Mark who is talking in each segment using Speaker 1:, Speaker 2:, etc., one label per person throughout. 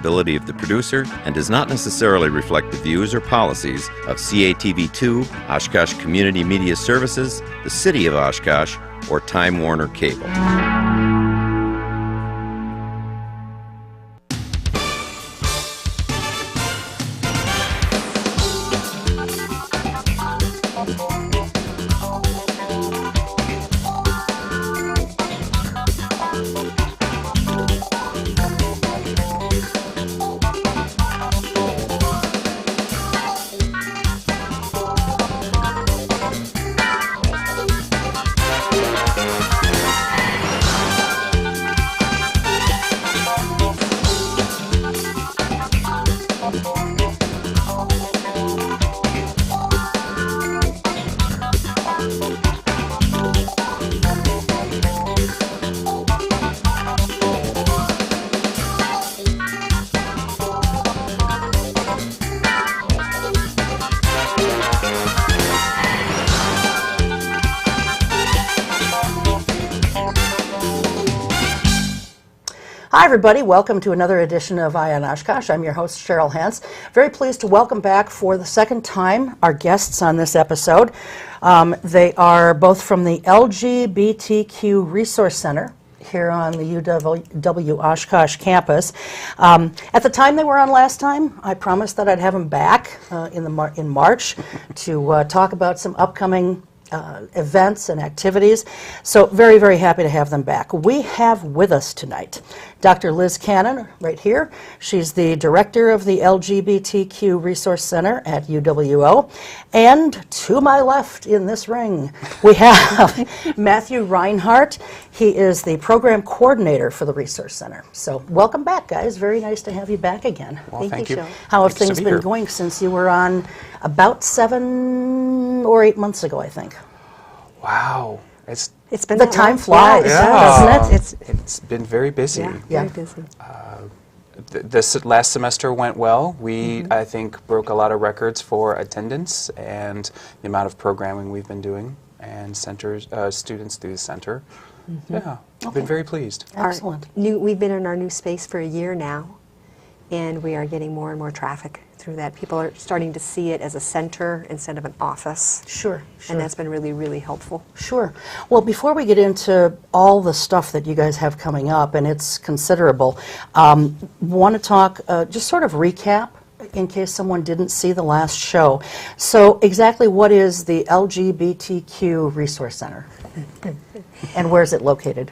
Speaker 1: responsibility of the producer and does not necessarily reflect the views or policies of CATV2, Oshkosh Community Media Services, the City of Oshkosh, or Time Warner Cable.
Speaker 2: Hi everybody, welcome to another edition of Eye on Oshkosh. I'm your host Cheryl Hance. Very pleased to welcome back for the second time our guests on this episode. They are both from the LGBTQ Resource Center here on the UW Oshkosh campus. At the time they were on last time, I promised that I'd have them back in March to talk about some upcoming events and activities. So very, very happy to have them back. We have with us tonight Dr. Liz Cannon right here. She's the director of the LGBTQ Resource Center at UWO. And to my left in this ring, we have Matthew Reinhardt. He is the program coordinator for the Resource Center. So welcome back, guys. Very nice to have you back again.
Speaker 3: Well, thank you.
Speaker 2: How have things been going since you were on about 7 or 8 months ago, I think?
Speaker 3: Wow.
Speaker 2: It's been the time flies, doesn't it?
Speaker 3: It's been very busy.
Speaker 2: Yeah.
Speaker 4: Very busy.
Speaker 3: This last semester went well. We, I think, broke a lot of records for attendance and the amount of programming we've been doing and students through the center. Yeah, I've been very pleased.
Speaker 2: Excellent.
Speaker 4: We've been in our new space for a year now, and we are getting more and more traffic through that. People are starting to see it as a center instead of an office.
Speaker 2: Sure.
Speaker 4: And that's been really, really helpful.
Speaker 2: Sure. Well, before we get into all the stuff that you guys have coming up, and it's considerable, want to talk, just sort of recap in case someone didn't see the last show. So exactly what is the LGBTQ Resource Center? And where is it located?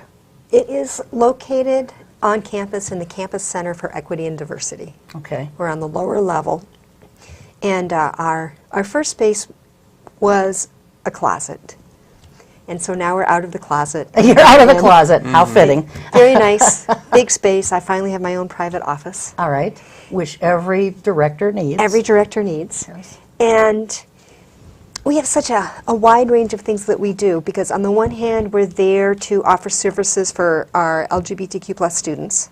Speaker 4: It is located on campus in the Campus Center for Equity and Diversity.
Speaker 2: Okay.
Speaker 4: We're on the lower level. And our first space was a closet. And so now we're out of the closet.
Speaker 2: You're out of the closet. How fitting.
Speaker 4: Very nice, big space. I finally have my own private office.
Speaker 2: All right. Which every director needs.
Speaker 4: Every director needs.
Speaker 2: Yes.
Speaker 4: And we have such a wide range of things that we do, because on the one hand, we're there to offer services for our LGBTQ plus students.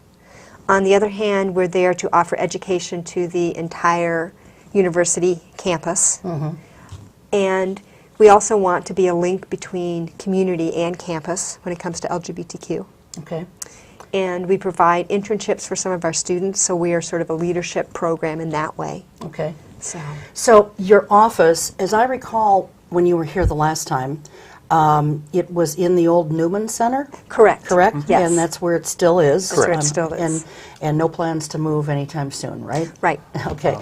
Speaker 4: On the other hand, we're there to offer education to the entire university campus. And we also want to be a link between community and campus when it comes to LGBTQ.
Speaker 2: Okay.
Speaker 4: And we provide internships for some of our students, so we are sort of a leadership program in that way.
Speaker 2: Okay.
Speaker 4: So
Speaker 2: your office, as I recall when you were here the last time, it was in the old Newman Center?
Speaker 4: Correct.
Speaker 2: Correct?
Speaker 4: Yes.
Speaker 2: And that's where it still is?
Speaker 4: That's where it still is.
Speaker 2: And no plans to move anytime soon, right?
Speaker 4: Right.
Speaker 2: Okay.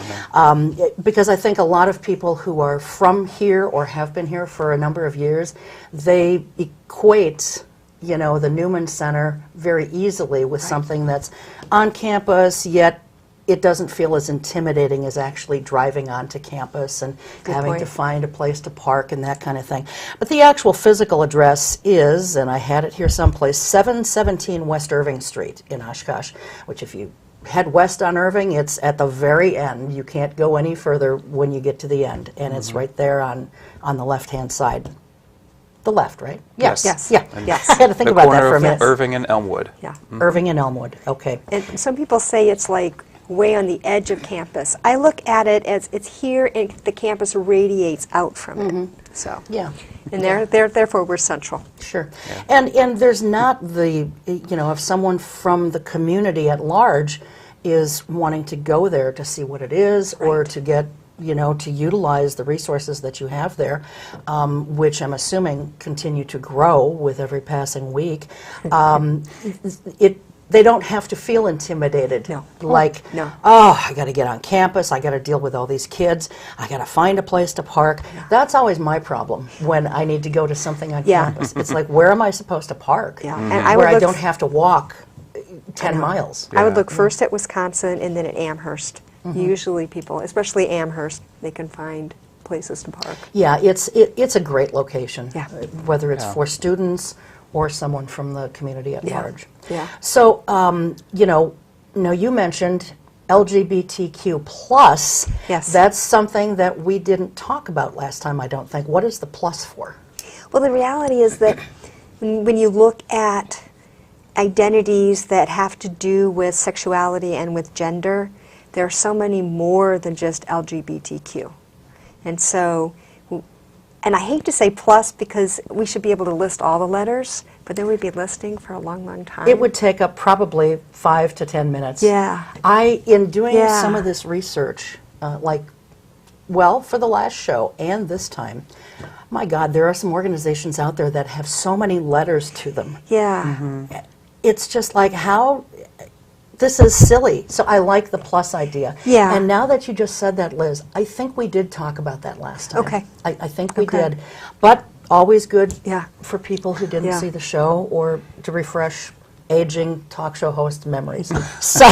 Speaker 2: Because I think a lot of people who are from here or have been here for a number of years, they equate, you know, the Newman Center very easily with something that's on campus, yet it doesn't feel as intimidating as actually driving onto campus and having to find a place to park and that kind of thing. But the actual physical address is, and I had it here someplace, 717 West Irving Street in Oshkosh, which if you head west on Irving, it's at the very end. You can't go any further when you get to the end, and it's right there on the left-hand side. The left, right?
Speaker 3: Yes.
Speaker 4: Yes.
Speaker 2: Yeah.
Speaker 4: Yes.
Speaker 2: I had to think about that for a minute.
Speaker 3: Irving and Elmwood.
Speaker 4: Yeah.
Speaker 2: Irving and Elmwood. Okay.
Speaker 4: And some people say it's like way on the edge of campus. I look at it as it's here and the campus radiates out from it. So
Speaker 2: Yeah.
Speaker 4: and therefore we're central.
Speaker 2: Sure. And there's not the, you know, if someone from the community at large is wanting to go there to see what it is, or to get, to utilize the resources that you have there, which I'm assuming continue to grow with every passing week. They don't have to feel intimidated.
Speaker 4: No.
Speaker 2: Like,
Speaker 4: No.
Speaker 2: oh, I got to get on campus, I got to deal with all these kids, I got to find a place to park. That's always my problem when I need to go to something on campus. It's like, where am I supposed to park?
Speaker 4: Yeah.
Speaker 2: And
Speaker 4: I
Speaker 2: where
Speaker 4: would
Speaker 2: I don't have to walk 10 miles.
Speaker 4: I would look first at Wisconsin and then at Amherst. Usually people, especially Amherst, they can find places to park.
Speaker 2: Yeah, it's a great location,
Speaker 4: Yeah.
Speaker 2: Whether it's for students or someone from the community at large.
Speaker 4: Yeah.
Speaker 2: So, now you mentioned LGBTQ plus.
Speaker 4: Yes.
Speaker 2: That's something that we didn't talk about last time, I don't think. What is the plus for?
Speaker 4: Well, the reality is that when you look at identities that have to do with sexuality and with gender, there are so many more than just LGBTQ. And so, and I hate to say plus because we should be able to list all the letters, but then we'd be listing for a long, long time.
Speaker 2: It would take up probably 5 to 10 minutes.
Speaker 4: Yeah.
Speaker 2: In doing
Speaker 4: Yeah.
Speaker 2: some of this research, for the last show and this time, my God, there are some organizations out there that have so many letters to them.
Speaker 4: Yeah.
Speaker 2: It's just like, how, this is silly. So I like the plus idea.
Speaker 4: Yeah.
Speaker 2: And now that you just said that, Liz, I think we did talk about that last time.
Speaker 4: Okay.
Speaker 2: I think we
Speaker 4: Okay.
Speaker 2: did. But always good
Speaker 4: Yeah.
Speaker 2: for people who didn't
Speaker 4: Yeah.
Speaker 2: see the show, or to refresh aging talk show host memories. So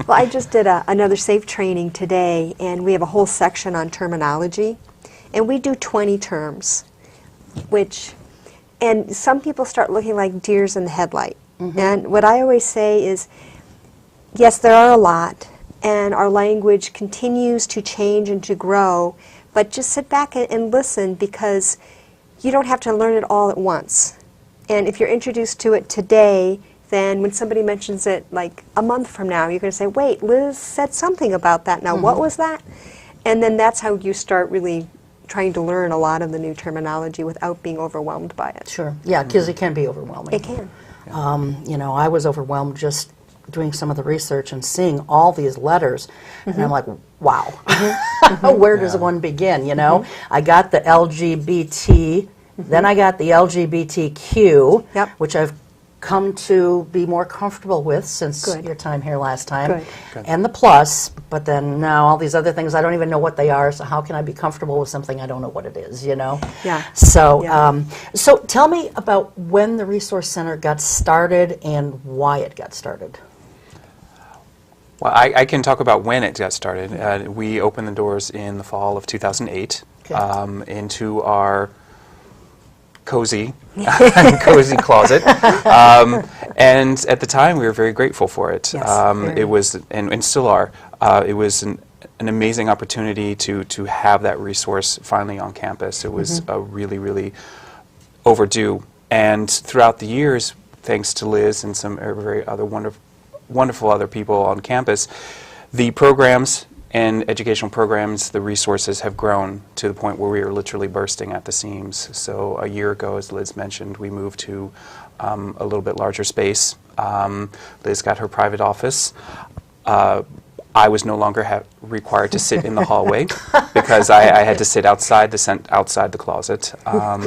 Speaker 4: Well, I just did another SAFE training today, and we have a whole section on terminology, and we do 20 terms, and some people start looking like deers in the headlight. And what I always say is, yes, there are a lot, and our language continues to change and to grow, but just sit back and listen, because you don't have to learn it all at once. And if you're introduced to it today, then when somebody mentions it like a month from now, you're going to say, wait, Liz said something about that. Now, what was that? And then that's how you start really trying to learn a lot of the new terminology without being overwhelmed by it.
Speaker 2: sure, yeah, because it can be overwhelming.
Speaker 4: It can.
Speaker 2: I was overwhelmed just doing some of the research and seeing all these letters, and I'm like, wow, where does one begin, I got the LGBT, then I got the LGBTQ,
Speaker 4: Yep.
Speaker 2: which I've come to be more comfortable with since
Speaker 4: Good.
Speaker 2: your time here last time,
Speaker 4: Good.
Speaker 2: and the plus, but then now all these other things, I don't even know what they are, so how can I be comfortable with something I don't know what it is,
Speaker 4: Yeah.
Speaker 2: So,
Speaker 4: Yeah.
Speaker 2: so tell me about when the Resource Center got started and why it got started.
Speaker 3: Well, I can talk about when it got started. We opened the doors in the fall of 2008
Speaker 2: Okay.
Speaker 3: into our cozy closet, and at the time we were very grateful for it.
Speaker 4: Yes, very.
Speaker 3: It was, and still are. It was an amazing opportunity to have that resource finally on campus. It was a really, really overdue. And throughout the years, thanks to Liz and some very other wonderful other people on campus, the programs and educational programs, the resources have grown to the point where we are literally bursting at the seams. So a year ago, as Liz mentioned, we moved to a little bit larger space. Liz got her private office. I was no longer required to sit in the hallway because I had to sit outside the closet.
Speaker 4: At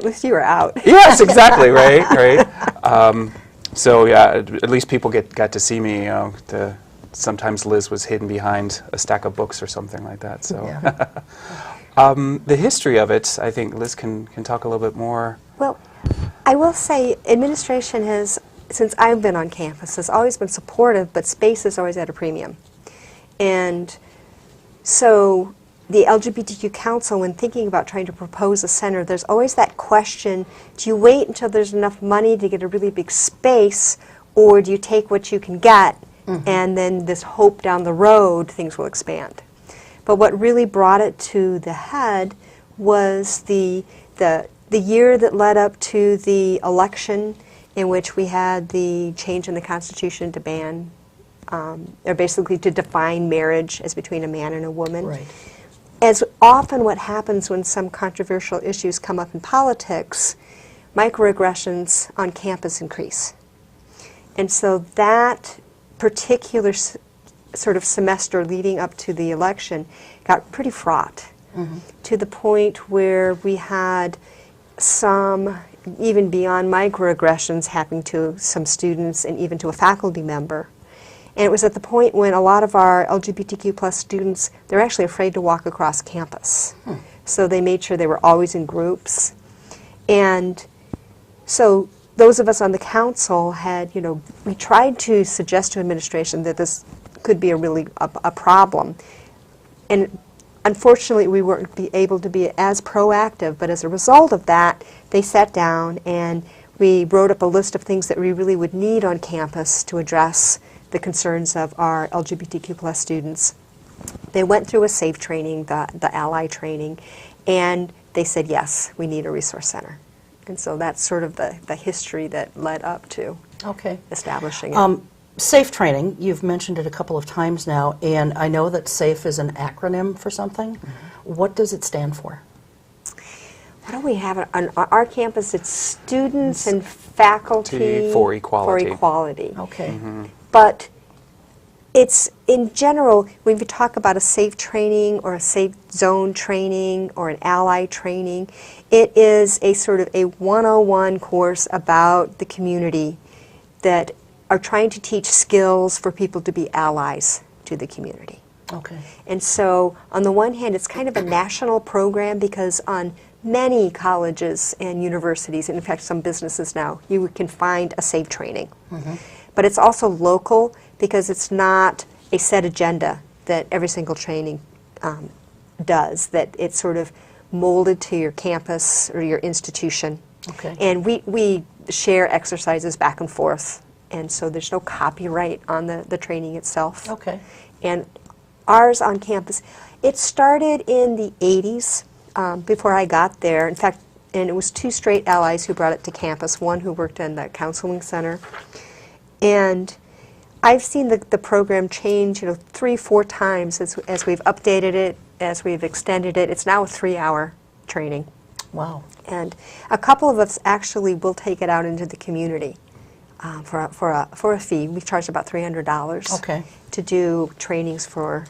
Speaker 4: least you were out.
Speaker 3: Yes, exactly, right. So yeah, at least people got to see me. Sometimes Liz was hidden behind a stack of books or something like that. So the history of it, I think Liz can talk a little bit more.
Speaker 4: Well, I will say administration has, since I've been on campus, has always been supportive, but space is always at a premium. And so the LGBTQ Council, when thinking about trying to propose a center, there's always that question, do you wait until there's enough money to get a really big space, or do you take what you can get, and then this hope down the road things will expand? But what really brought it to the head was the year that led up to the election, in which we had the change in the Constitution to ban, or basically to define marriage as between a man and a woman.
Speaker 2: Right.
Speaker 4: As often what happens when some controversial issues come up in politics, microaggressions on campus increase. And so that particular sort of semester leading up to the election got pretty fraught, to the point where we had some, even beyond microaggressions, happening to some students and even to a faculty member. And it was at the point when a lot of our LGBTQ plus students, they're actually afraid to walk across campus. So they made sure they were always in groups. And so those of us on the council had, we tried to suggest to administration that this could be a problem. And unfortunately, we weren't able to be as proactive, but as a result of that, they sat down and we wrote up a list of things that we really would need on campus to address the concerns of our LGBTQ plus students. They went through a SAFE training, the ally training, and they said, yes, we need a resource center. And so that's sort of the history that led up to establishing it.
Speaker 2: SAFE training, you've mentioned it a couple of times now, and I know that SAFE is an acronym for something. What does it stand for?
Speaker 4: What do we have on our campus? It's Students and Faculty
Speaker 3: for Equality.
Speaker 2: Okay.
Speaker 4: But it's, in general, when we talk about a SAFE training or a SAFE zone training or an ally training, it is a sort of a 101 course about the community that are trying to teach skills for people to be allies to the community.
Speaker 2: Okay.
Speaker 4: And so, on the one hand, it's kind of a national program because on many colleges and universities, and in fact some businesses now, you can find a SAFE training. But it's also local because it's not a set agenda that every single training does, that it's sort of molded to your campus or your institution.
Speaker 2: Okay.
Speaker 4: And we share exercises back and forth, and so there's no copyright on the training itself.
Speaker 2: Okay.
Speaker 4: And ours on campus, it started in the 80s, before I got there. In fact, and it was two straight allies who brought it to campus, one who worked in the counseling center. And I've seen the program change, 3-4 times as we've updated it, as we've extended it. It's now a 3-hour training.
Speaker 2: Wow.
Speaker 4: And a couple of us actually will take it out into the community for a fee. We charge about $300 to do trainings for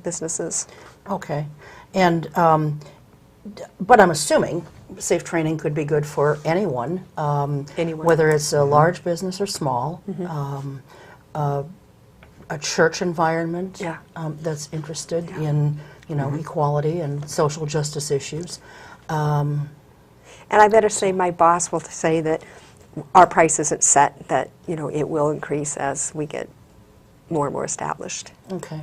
Speaker 4: businesses.
Speaker 2: Okay. And, but I'm assuming SAFE training could be good for anyone, whether it's a large business or small, a church environment that's interested in, equality and social justice issues.
Speaker 4: And I better say, my boss will say that our price isn't set, that it will increase as we get more and more established.
Speaker 2: Okay.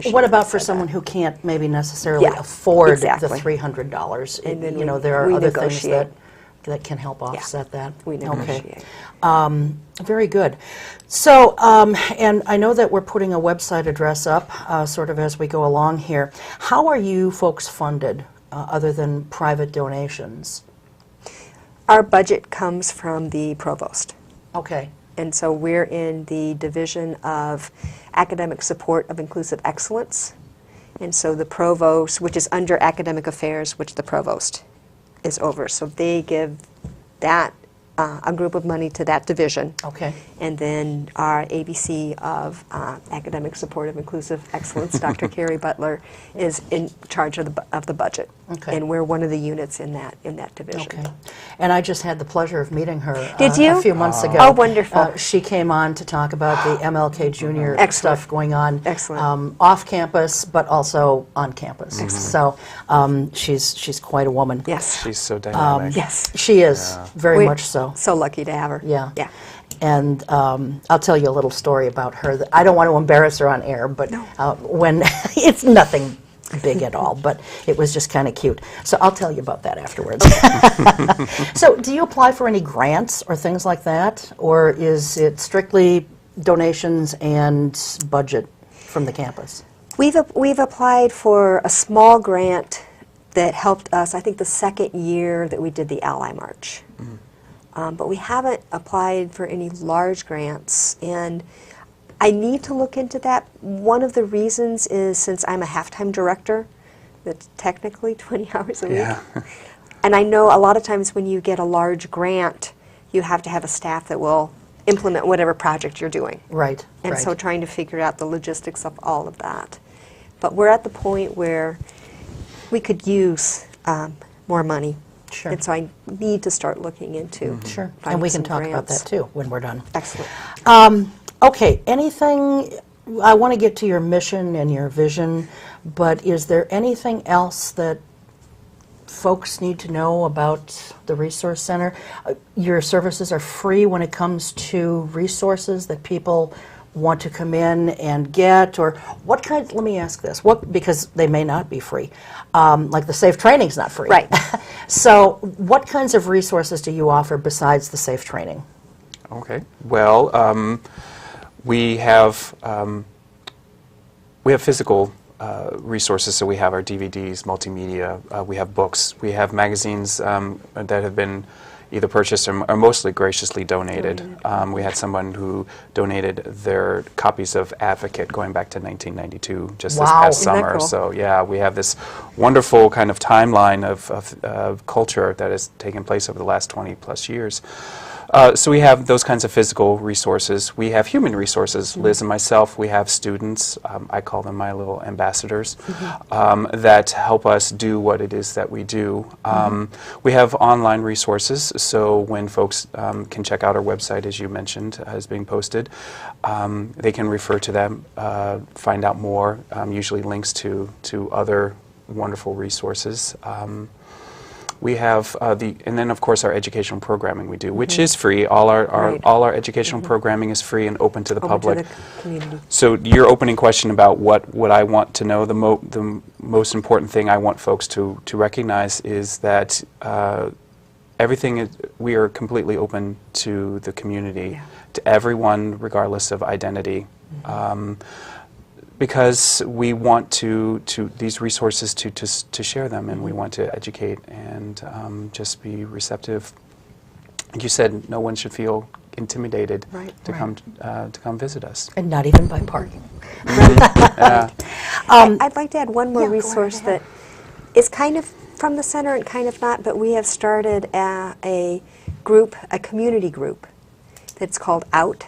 Speaker 4: What
Speaker 2: about for someone who can't maybe necessarily afford the $300?
Speaker 4: And then
Speaker 2: there are other things that can help offset that.
Speaker 4: We negotiate.
Speaker 2: Very good. So, and I know that we're putting a website address up sort of as we go along here. How are you folks funded other than private donations?
Speaker 4: Our budget comes from the provost.
Speaker 2: Okay.
Speaker 4: And so we're in the Division of Academic Support of Inclusive Excellence. And so the provost, which is under Academic Affairs, which the provost is over. So they give that, a group of money to that division.
Speaker 2: Okay.
Speaker 4: And then our ABC of Academic Support of Inclusive Excellence, Dr. Carrie Butler, is in charge of the budget.
Speaker 2: Okay.
Speaker 4: And we're one of the units in that division.
Speaker 2: Okay. And I just had the pleasure of meeting her
Speaker 4: Did you?
Speaker 2: A few months ago.
Speaker 4: Oh, wonderful.
Speaker 2: She came on to talk about the MLK Junior
Speaker 4: Excellent.
Speaker 2: stuff going on
Speaker 4: Off
Speaker 2: campus, but also on campus. So she's quite a woman.
Speaker 4: Yes.
Speaker 3: She's so dynamic.
Speaker 4: Yes.
Speaker 2: She is, very much so.
Speaker 4: So lucky to have her.
Speaker 2: Yeah.
Speaker 4: Yeah.
Speaker 2: And I'll tell you a little story about her. I don't want to embarrass her on air, but when it's nothing big at all, but it was just kind of cute. So I'll tell you about that afterwards. So do you apply for any grants or things like that, or is it strictly donations and budget from the campus?
Speaker 4: We've applied for a small grant that helped us, I think, the second year that we did the Ally March. But we haven't applied for any large grants, and I need to look into that. One of the reasons is since I'm a half-time director, that's technically 20 hours a week. And I know a lot of times when you get a large grant, you have to have a staff that will implement whatever project you're doing.
Speaker 2: Right.
Speaker 4: And
Speaker 2: right.
Speaker 4: so trying to figure out the logistics of all of that. But we're at the point where we could use more money.
Speaker 2: Sure.
Speaker 4: And so I need to start looking into
Speaker 2: Sure.
Speaker 4: finding
Speaker 2: And we can
Speaker 4: some
Speaker 2: talk about
Speaker 4: grants.
Speaker 2: that too when we're done.
Speaker 4: Excellent.
Speaker 2: Okay, anything, I want to get to your mission and your vision, but is there anything else that folks need to know about the Resource Center? Your services are free when it comes to resources that people want to come in and get, or what kind, let me ask this, what, because they may not be free, like the SAFE training's not free.
Speaker 4: Right.
Speaker 2: So what kinds of resources do you offer besides the SAFE training?
Speaker 3: Okay. Well, we have physical resources. So we have our DVDs, multimedia. We have books. We have magazines that have been either purchased or mostly graciously donated. We had someone who donated their copies of Advocate going back to 1992, just this
Speaker 2: Wow.
Speaker 3: past
Speaker 4: Isn't that
Speaker 3: summer.
Speaker 4: cool?
Speaker 3: So yeah, we have this wonderful kind of timeline of culture that has taken place over the last 20 plus years. So we have those kinds of physical resources. We have human resources. Liz and myself, we have students, I call them my little ambassadors, that help us do what it is that we do. We have online resources, so when folks can check out our website, as you mentioned, is being posted, they can refer to them, find out more, usually links to other wonderful resources. We have and then of course our educational programming we do, which is free. All our
Speaker 4: Right.
Speaker 3: all our educational programming is free and open to the
Speaker 4: Open
Speaker 3: public.
Speaker 4: to the community.
Speaker 3: So your opening question about what I want to know, the most important thing I want folks to recognize is that everything is, we are completely open to the community,
Speaker 4: Yeah.
Speaker 3: to everyone regardless of identity. Because we want to these resources to share them, and we want to educate and just be receptive. Like you said, no one should feel intimidated
Speaker 4: Right.
Speaker 3: to come visit us.
Speaker 2: And not even by parking.
Speaker 3: Yeah.
Speaker 4: I'd like to add one more
Speaker 2: yeah, go
Speaker 4: resource
Speaker 2: ahead.
Speaker 4: that is kind of from the center and kind of not, but we have started a group, a community group, that's called Out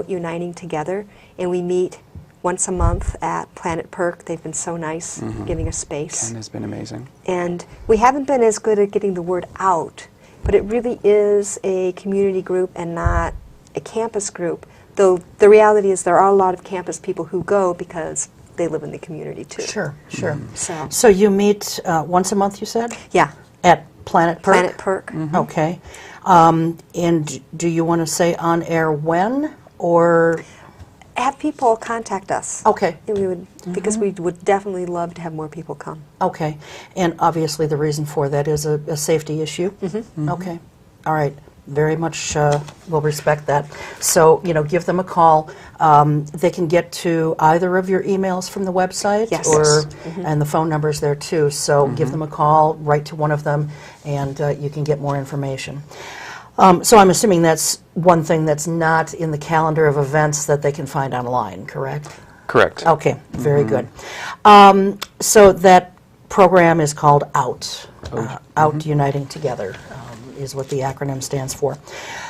Speaker 4: Uniting Together, and we meet once a month at Planet Perk. They've been so nice giving us space.
Speaker 3: Ken has been amazing.
Speaker 4: And we haven't been as good at getting the word out, but it really is a community group and not a campus group, though the reality is there are a lot of campus people who go because they live in the community too.
Speaker 2: Sure, sure.
Speaker 4: So,
Speaker 2: You meet once a month, you said?
Speaker 4: yeah,
Speaker 2: At Planet Perk?
Speaker 4: Planet Perk.
Speaker 2: Okay. And do you want to say on air when, or?
Speaker 4: Have people contact us.
Speaker 2: Okay,
Speaker 4: And we would, because we would definitely love to have more people come.
Speaker 2: okay. And obviously the reason for that is a safety issue? Okay, all right. Very much will respect that. So, give them a call. They can get to either of your emails from the website,
Speaker 4: Yes.
Speaker 2: or and the phone number's there too. So give them a call, write to one of them, and you can get more information. So I'm assuming that's one thing that's not in the calendar of events that they can find online, correct?
Speaker 3: Correct.
Speaker 2: Okay, very good. So that program is called OUT, Out Uniting Together, is what the acronym stands for.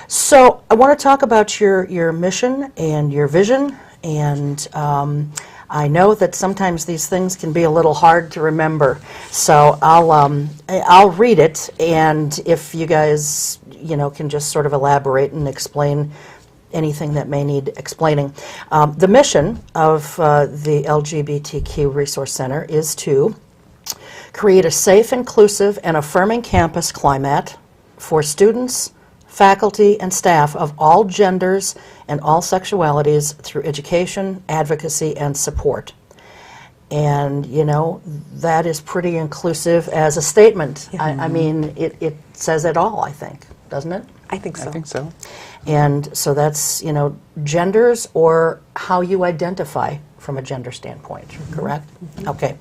Speaker 2: So I want to talk about your mission and your vision, and I know that sometimes these things can be a little hard to remember, so I'll read it, and if you guys can just sort of elaborate and explain anything that may need explaining. The mission of the LGBTQ Resource Center is to create a safe, inclusive, and affirming campus climate for students, faculty, and staff of all genders and all sexualities through education, advocacy, and support. And, that is pretty inclusive as a statement. I mean, it says it all, I think, doesn't it?
Speaker 4: I think so.
Speaker 3: I think so.
Speaker 2: And so that's, genders or how you identify from a gender standpoint, correct? Okay.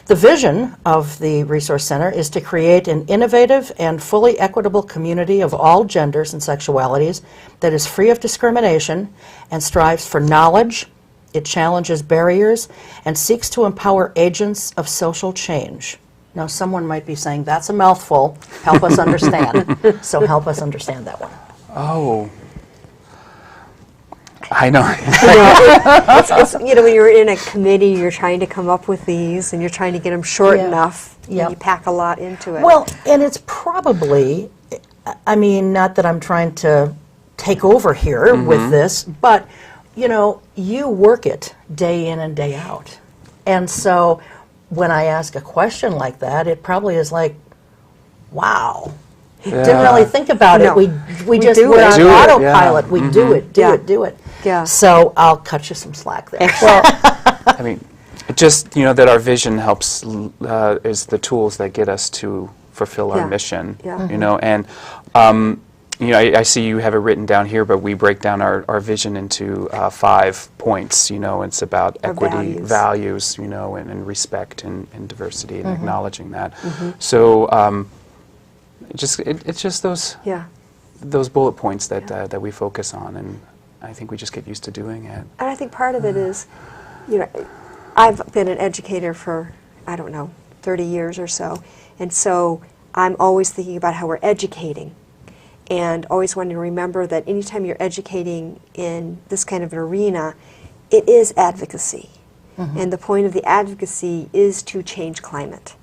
Speaker 2: The vision of the Resource Center is to create an innovative and fully equitable community of all genders and sexualities that is free of discrimination and strives for knowledge. It challenges barriers and seeks to empower agents of social change. Now, someone might be saying, that's a mouthful. Help us understand. So help us understand that one.
Speaker 3: Oh. I know.
Speaker 4: When you're in a committee, you're trying to come up with these, and you're trying to get them short
Speaker 2: Yeah.
Speaker 4: enough,
Speaker 2: Yep.
Speaker 4: and you pack a lot into it.
Speaker 2: Well, and it's probably, I mean, not that I'm trying to take over here with this, but, you work it day in and day out. And so when I ask a question like that, it probably is like, wow. Didn't really think about
Speaker 4: No.
Speaker 2: it. We just
Speaker 4: do
Speaker 2: we're
Speaker 4: it.
Speaker 2: on
Speaker 3: Do it,
Speaker 2: autopilot.
Speaker 3: yeah.
Speaker 2: We do it, do it.
Speaker 4: Yeah.
Speaker 2: So I'll cut you some slack there.
Speaker 3: I mean, it just, that our vision helps, is the tools that get us to fulfill our
Speaker 4: Yeah.
Speaker 3: mission.
Speaker 4: Yeah.
Speaker 3: And, I see you have it written down here, but we break down our vision into 5 points. It's about
Speaker 4: Our
Speaker 3: equity,
Speaker 4: values.
Speaker 3: and respect and diversity and acknowledging that. So it's just those
Speaker 4: Yeah.
Speaker 3: those bullet points that we focus on, and I think we just get used to doing it.
Speaker 4: And I think part of it is, I've been an educator for, 30 years or so, and so I'm always thinking about how we're educating, and always wanting to remember that anytime you're educating in this kind of an arena, it is advocacy. And the point of the advocacy is to change climate.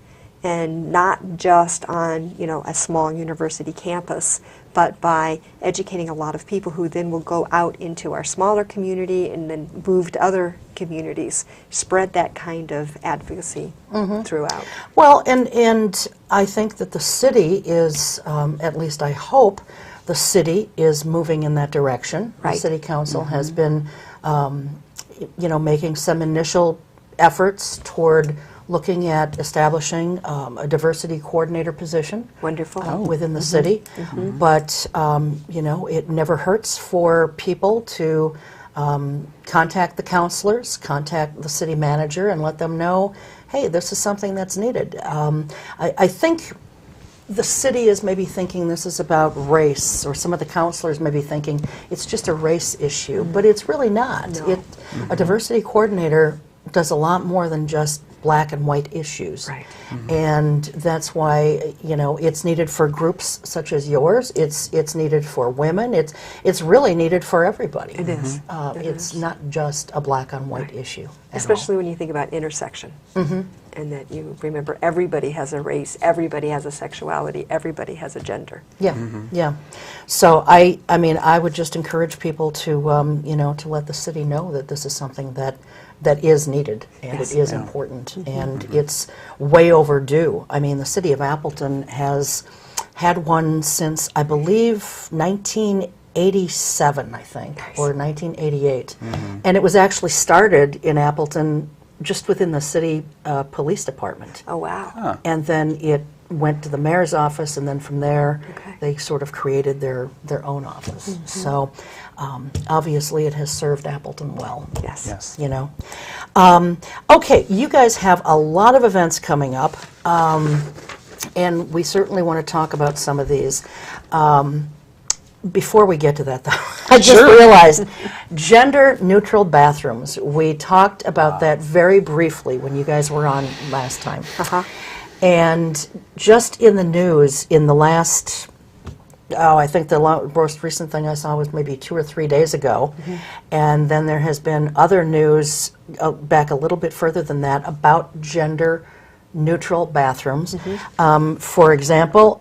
Speaker 4: And not just on, a small university campus, but by educating a lot of people who then will go out into our smaller community and then move to other communities, spread that kind of advocacy throughout.
Speaker 2: Well, and I think that the city is, at least I hope, the city is moving in that direction.
Speaker 4: Right.
Speaker 2: The city council has been, making some initial efforts toward looking at establishing a diversity coordinator position.
Speaker 4: Wonderful.
Speaker 2: Within the city. But, it never hurts for people to contact the counselors, contact the city manager, and let them know, hey, this is something that's needed. I think the city is maybe thinking this is about race, or some of the counselors may be thinking it's just a race issue, but it's really not.
Speaker 4: No.
Speaker 2: A diversity coordinator does a lot more than just black and white issues.
Speaker 4: Right.
Speaker 2: And that's why, it's needed for groups such as yours. It's needed for women. It's really needed for everybody.
Speaker 4: It is.
Speaker 2: It's not just a black on white issue. at
Speaker 4: Especially when you think about intersection. And that you remember everybody has a race, everybody has a sexuality, everybody has a gender.
Speaker 2: all. Yeah, yeah. So I mean, I would just encourage people to, to let the city know that this is something that is needed, and
Speaker 4: Yes.
Speaker 2: it is important, and it's way overdue. I mean, the city of Appleton has had one since, I believe, 1987, I think, or 1988. And it was actually started in Appleton just within the city police department.
Speaker 4: Oh, wow.
Speaker 2: And then it went to the mayor's office, and then from there,
Speaker 4: Okay.
Speaker 2: they sort of created their own office. So obviously it has served Appleton well.
Speaker 4: Yes.
Speaker 3: Yes.
Speaker 2: Okay, you guys have a lot of events coming up, and we certainly want to talk about some of these. Before we get to that, though, I just realized gender-neutral bathrooms. We talked about that very briefly when you guys were on last time. And just in the news, in the last, I think the most recent thing I saw was maybe 2 or 3 days ago. And then there has been other news back a little bit further than that about gender-neutral bathrooms. For example,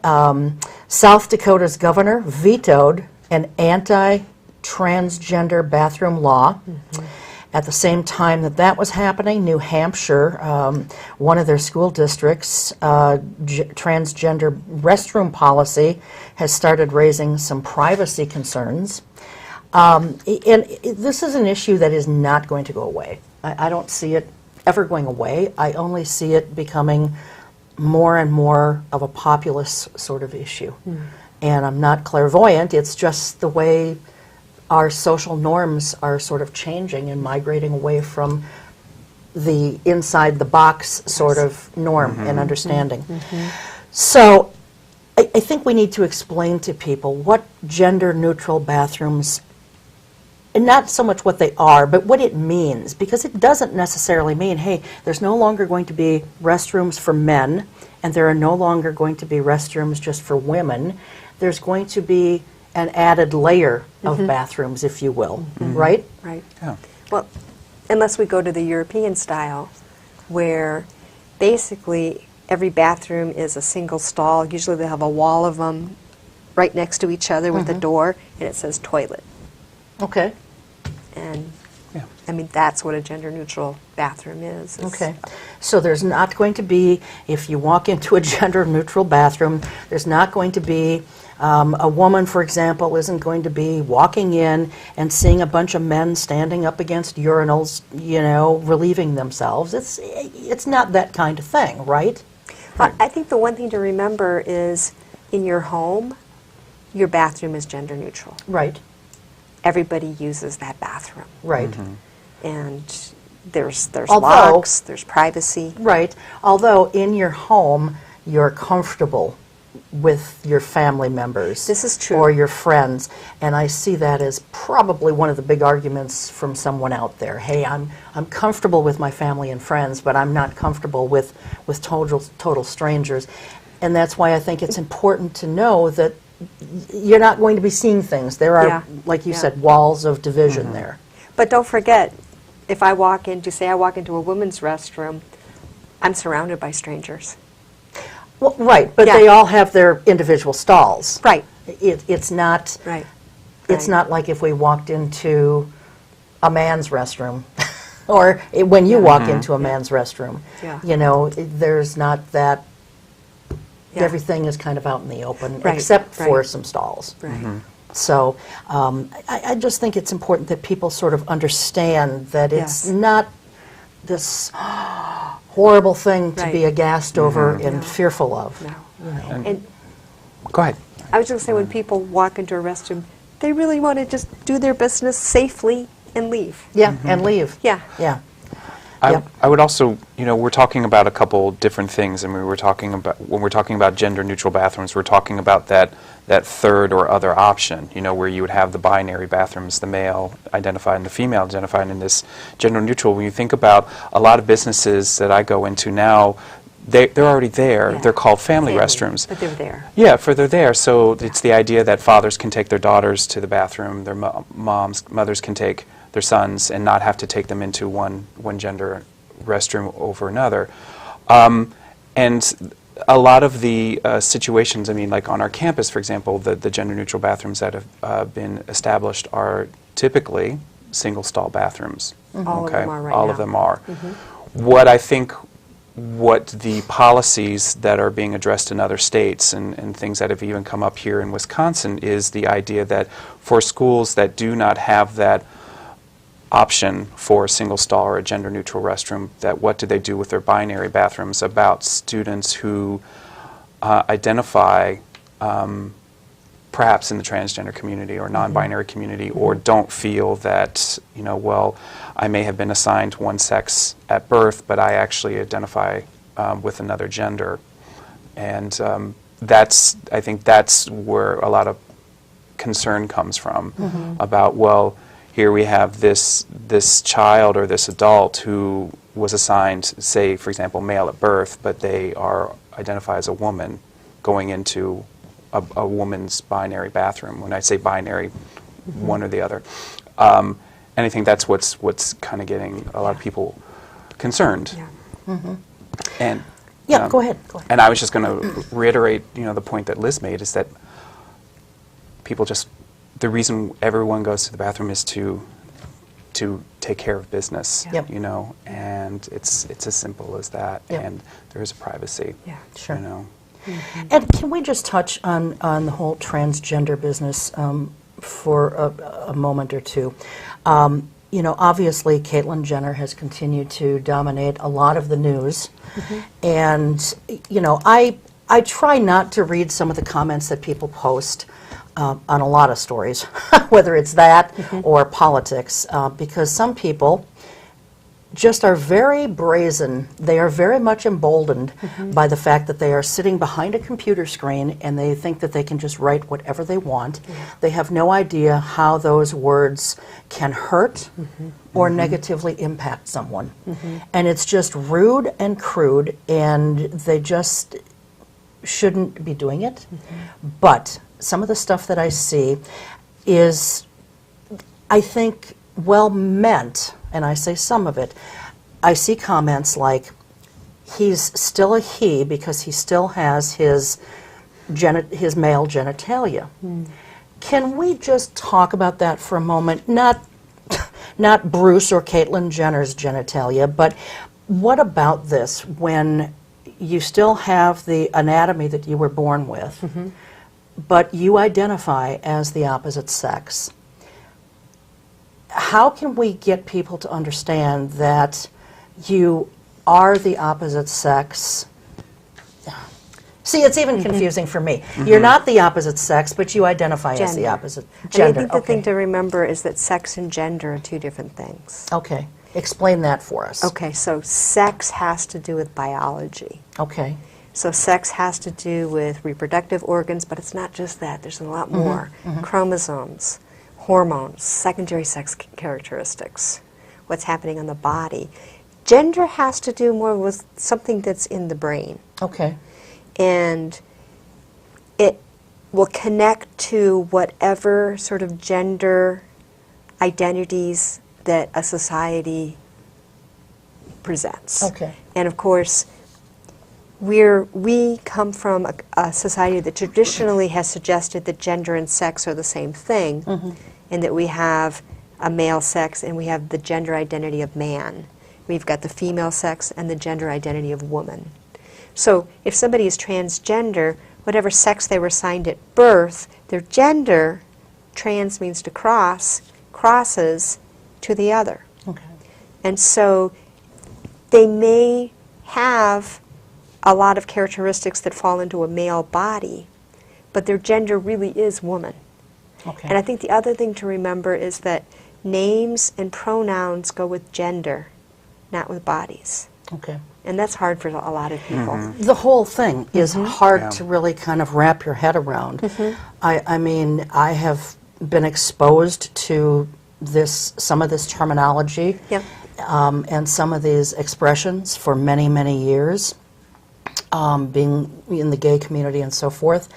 Speaker 2: South Dakota's governor vetoed an anti-transgender bathroom law. At the same time that was happening, New Hampshire, one of their school districts, transgender restroom policy has started raising some privacy concerns. And this is an issue that is not going to go away. I don't see it ever going away. I only see it becoming more and more of a populist sort of issue. And I'm not clairvoyant, it's just the way our social norms are sort of changing and migrating away from the inside the box sort of norm and understanding. So I think we need to explain to people what gender neutral bathrooms, and not so much what they are, but what it means, because it doesn't necessarily mean, hey, there's no longer going to be restrooms for men, and there are no longer going to be restrooms just for women. There's going to be an added layer of bathrooms, if you will, right?
Speaker 4: Right.
Speaker 3: Yeah.
Speaker 4: Well, unless we go to the European style, where basically every bathroom is a single stall. Usually they have a wall of them right next to each other with a door, and it says toilet.
Speaker 2: Okay.
Speaker 4: And
Speaker 3: Yeah.
Speaker 4: I mean, that's what a gender-neutral bathroom is.
Speaker 2: Okay. So there's not going to be, if you walk into a gender-neutral bathroom, there's not going to be, a woman, for example, isn't going to be walking in and seeing a bunch of men standing up against urinals, you know, relieving themselves. It's not that kind of thing, right?
Speaker 4: I think the one thing to remember is in your home, your bathroom is gender-neutral.
Speaker 2: Right,
Speaker 4: Everybody uses that bathroom.
Speaker 2: right.
Speaker 4: And there's
Speaker 2: Although-
Speaker 4: locks, there's privacy.
Speaker 2: Right. Although in your home, you're comfortable with your family members.
Speaker 4: This is true.
Speaker 2: Or your friends. And I see that as probably one of the big arguments from someone out there. Hey, I'm comfortable with my family and friends, but I'm not comfortable with total strangers. And that's why I think it's important to know that you're not going to be seeing things. There are,
Speaker 4: Yeah.
Speaker 2: like you
Speaker 4: Yeah.
Speaker 2: said, walls of division there.
Speaker 4: But don't forget, if I walk into a women's restroom, I'm surrounded by strangers.
Speaker 2: Well, right, but
Speaker 4: Yeah.
Speaker 2: they all have their individual stalls.
Speaker 4: Right.
Speaker 2: It's not.
Speaker 4: Right.
Speaker 2: It's
Speaker 4: Right.
Speaker 2: not like if we walked into a man's restroom, or when you walk into a man's restroom.
Speaker 4: Yeah.
Speaker 2: You know, there's not that.
Speaker 4: Yeah.
Speaker 2: Everything is kind of out in the open,
Speaker 4: Right,
Speaker 2: except for
Speaker 4: right.
Speaker 2: some stalls.
Speaker 4: Right.
Speaker 2: So I just think it's important that people sort of understand that it's
Speaker 4: Yes.
Speaker 2: not this horrible thing to be
Speaker 4: Right.
Speaker 2: aghast over and
Speaker 4: No.
Speaker 2: fearful of.
Speaker 4: No.
Speaker 2: You know.
Speaker 4: And
Speaker 3: Go ahead.
Speaker 4: I was going to say, when people walk into a restroom, they really want to just do their business safely and leave.
Speaker 2: Yeah, and leave.
Speaker 4: Yeah.
Speaker 2: Yeah.
Speaker 3: I,
Speaker 2: Yep.
Speaker 3: I would also, you know, we're talking about a couple different things, and when we're talking about gender-neutral bathrooms, we're talking about that third or other option, you know, where you would have the binary bathrooms, the male identified and the female identified in this gender-neutral. When you think about a lot of businesses that I go into now, they're already there.
Speaker 4: Yeah.
Speaker 3: They're called family restrooms.
Speaker 4: But they're there.
Speaker 3: Yeah, they're there. So it's the idea that fathers can take their daughters to the bathroom, their mothers can take their sons and not have to take them into one gender restroom over another. And a lot of the situations, I mean, like on our campus, for example, the gender-neutral bathrooms that have been established are typically single-stall bathrooms.
Speaker 4: All of them are right
Speaker 3: All
Speaker 4: now.
Speaker 3: of them are. What the policies that are being addressed in other states and things that have even come up here in Wisconsin is the idea that for schools that do not have that option for a single stall or a gender-neutral restroom, that what do they do with their binary bathrooms about students who identify perhaps in the transgender community or non-binary community, or don't feel that, you know, well, I may have been assigned one sex at birth, but I actually identify with another gender. And I think that's where a lot of concern comes from about, well, here we have this child or this adult who was assigned, say, for example, male at birth, but they identify as a woman going into a woman's binary bathroom. When I say binary, one or the other. And I think that's what's kind of getting a lot of people concerned.
Speaker 4: Yeah.
Speaker 3: And
Speaker 2: Yeah, go ahead. Go ahead.
Speaker 3: and I was just going to reiterate, you know, the point that Liz made is that people just, the reason everyone goes to the bathroom is to take care of business,
Speaker 2: Yep.
Speaker 3: you know, and it's as simple as that.
Speaker 2: Yep.
Speaker 3: And there is a privacy,
Speaker 4: Yeah.
Speaker 2: Sure.
Speaker 3: you know.
Speaker 2: And can we just touch on the whole transgender business for a moment or two? You know, obviously, Caitlyn Jenner has continued to dominate a lot of the news. And, you know, I try not to read some of the comments that people post on a lot of stories, whether it's that or politics, because some people just are very brazen. They are very much emboldened by the fact that they are sitting behind a computer screen and they think that they can just write whatever they want. They have no idea how those words can hurt or negatively impact someone. And it's just rude and crude, and they just shouldn't be doing it. But some of the stuff that I see is, I think, well meant, and I say some of it. I see comments like, he's still a he because he still has his male genitalia. Can we just talk about that for a moment? Not Bruce or Caitlyn Jenner's genitalia, but what about this when you still have the anatomy that you were born with, but you identify as the opposite sex? How can we get people to understand that you are the opposite sex? See, it's even confusing for me. You're not the opposite sex, but you identify as the opposite gender.
Speaker 4: And I think the thing to remember is that sex and gender are two different things.
Speaker 2: Okay. Explain that for us.
Speaker 4: Okay, so sex has to do with biology.
Speaker 2: Okay.
Speaker 4: So sex has to do with reproductive organs, but it's not just that. There's a lot more. Chromosomes, hormones, secondary sex characteristics, what's happening on the body. Gender has to do more with something that's in the brain.
Speaker 2: Okay.
Speaker 4: And it will connect to whatever sort of gender identities that a society presents.
Speaker 2: Okay.
Speaker 4: And of course, we come from a society that traditionally has suggested that gender and sex are the same thing, and that we have a male sex and we have the gender identity of man. We've got the female sex and the gender identity of woman. So if somebody is transgender, whatever sex they were assigned at birth, their gender, trans means to cross, crosses to the other.
Speaker 2: Okay.
Speaker 4: And so they may have a lot of characteristics that fall into a male body, but their gender really is woman.
Speaker 2: Okay.
Speaker 4: And I think the other thing to remember is that names and pronouns go with gender, not with bodies.
Speaker 2: Okay.
Speaker 4: And that's hard for a lot of people.
Speaker 2: The whole thing is hard to really kind of wrap your head around. I mean, I have been exposed to some of this terminology and some of these expressions for many, many years, being in the gay community and so forth.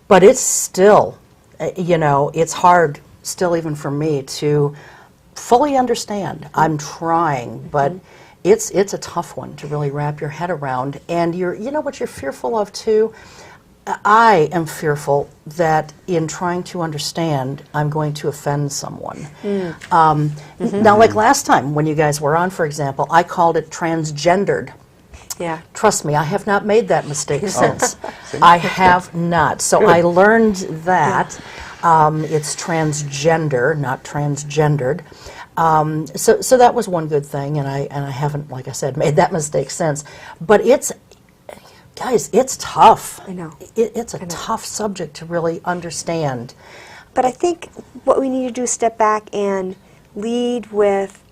Speaker 2: But it's still, it's hard still even for me to fully understand. I'm trying, but it's a tough one to really wrap your head around. And what you're fearful of too? I am fearful that in trying to understand, I'm going to offend someone. Now, like last time when you guys were on, for example, I called it transgendered.
Speaker 4: Yeah.
Speaker 2: Trust me, I have not made that mistake since. I have not. So I learned that it's transgender, not transgendered. So that was one good thing, and I haven't, like I said, made that mistake since. But guys, it's tough.
Speaker 4: I know.
Speaker 2: It's a tough subject to really understand.
Speaker 4: But I think what we need to do is step back and lead with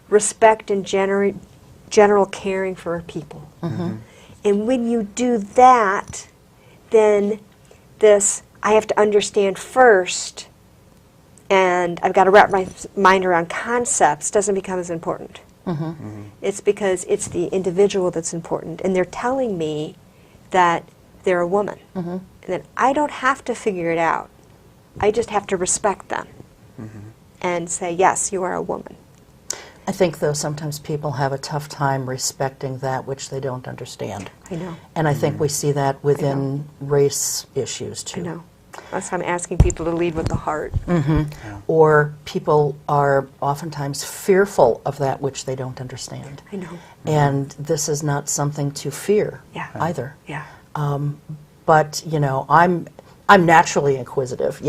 Speaker 4: respect and general caring for our people. And when you do that, then I have to understand first, and I've got to wrap my mind around concepts, doesn't become as important. It's because it's the individual that's important, and they're telling me that they're a woman, and that I don't have to figure it out. I just have to respect them and say, yes, you are a woman.
Speaker 2: I think, though, sometimes people have a tough time respecting that which they don't understand.
Speaker 4: I know.
Speaker 2: And I think we see that within race issues, too.
Speaker 4: I know. That's why I'm asking people to lead with the heart.
Speaker 2: Or people are oftentimes fearful of that which they don't understand.
Speaker 4: I know.
Speaker 2: And this is not something to fear either.
Speaker 4: Yeah.
Speaker 2: But, I'm naturally inquisitive,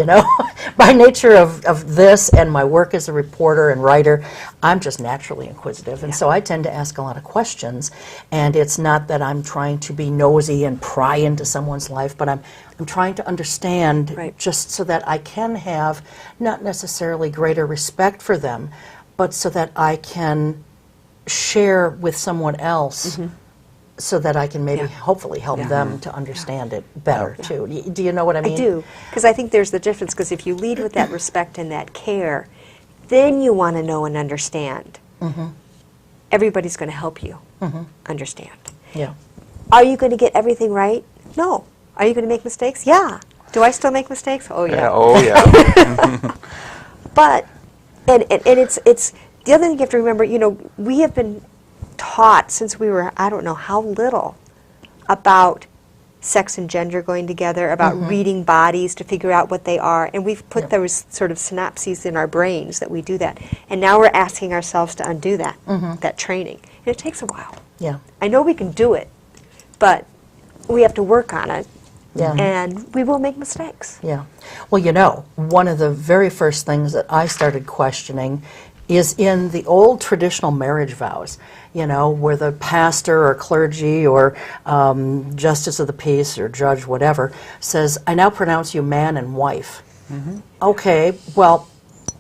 Speaker 2: By nature of this and my work as a reporter and writer, I'm just naturally inquisitive. And so I tend to ask a lot of questions. And it's not that I'm trying to be nosy and pry into someone's life, but I'm trying to understand just so that I can have not necessarily greater respect for them, but so that I can share with someone else so that I can maybe hopefully help them to understand it better too. Do you know what I mean?
Speaker 4: I do, because I think there's the difference, because if you lead with that respect and that care, then you want to know and understand. Everybody's going to help you understand.
Speaker 2: Yeah.
Speaker 4: Are you going to get everything right? No. Are you going to make mistakes? Yeah. Do I still make mistakes? Oh, yeah.
Speaker 3: Oh, yeah.
Speaker 4: But, and it's, the other thing you have to remember, you know, we have been taught since we were, I don't know how little, about sex and gender going together, about reading bodies to figure out what they are, and we've put those sort of synapses in our brains that we do that. And now we're asking ourselves to undo that, that training. And it takes a while.
Speaker 2: Yeah.
Speaker 4: I know we can do it, but we have to work on it.
Speaker 2: Yeah.
Speaker 4: And we will make mistakes.
Speaker 2: Yeah. Well, you know, one of the very first things that I started questioning is in the old traditional marriage vows, you know, where the pastor or clergy or justice of the peace or judge, whatever, says, I now pronounce you man and wife. Okay, well,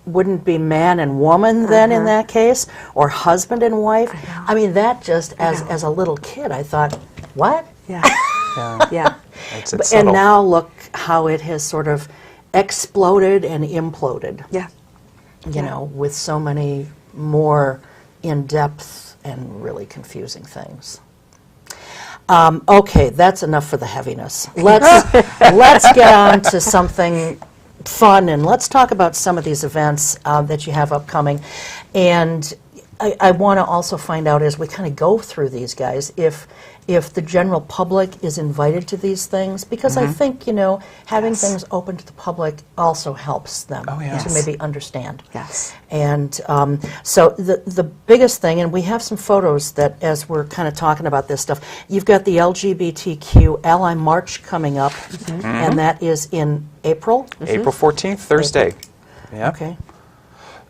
Speaker 2: wouldn't it be man and woman then in that case? Or husband and wife? I mean, that just, as a little kid, I thought, what?
Speaker 4: Yeah.
Speaker 3: Yeah.
Speaker 4: Yeah.
Speaker 3: It's
Speaker 2: And
Speaker 3: subtle.
Speaker 2: now look how it has sort of exploded and imploded,
Speaker 4: Yeah.
Speaker 2: you know, with so many more in-depth and really confusing things. Okay, that's enough for the heaviness. Let's get on to something fun, and let's talk about some of these events that you have upcoming. And I want to also find out, as we kind of go through these guys, if the general public is invited to these things, because I think, you know, having things open to the public also helps them to maybe understand.
Speaker 4: Yes.
Speaker 2: And so the biggest thing, and we have some photos that, as we're kind of talking about this stuff, you've got the LGBTQ Ally March coming up, and that is in April?
Speaker 3: April 14th, Thursday. Yeah.
Speaker 2: Okay.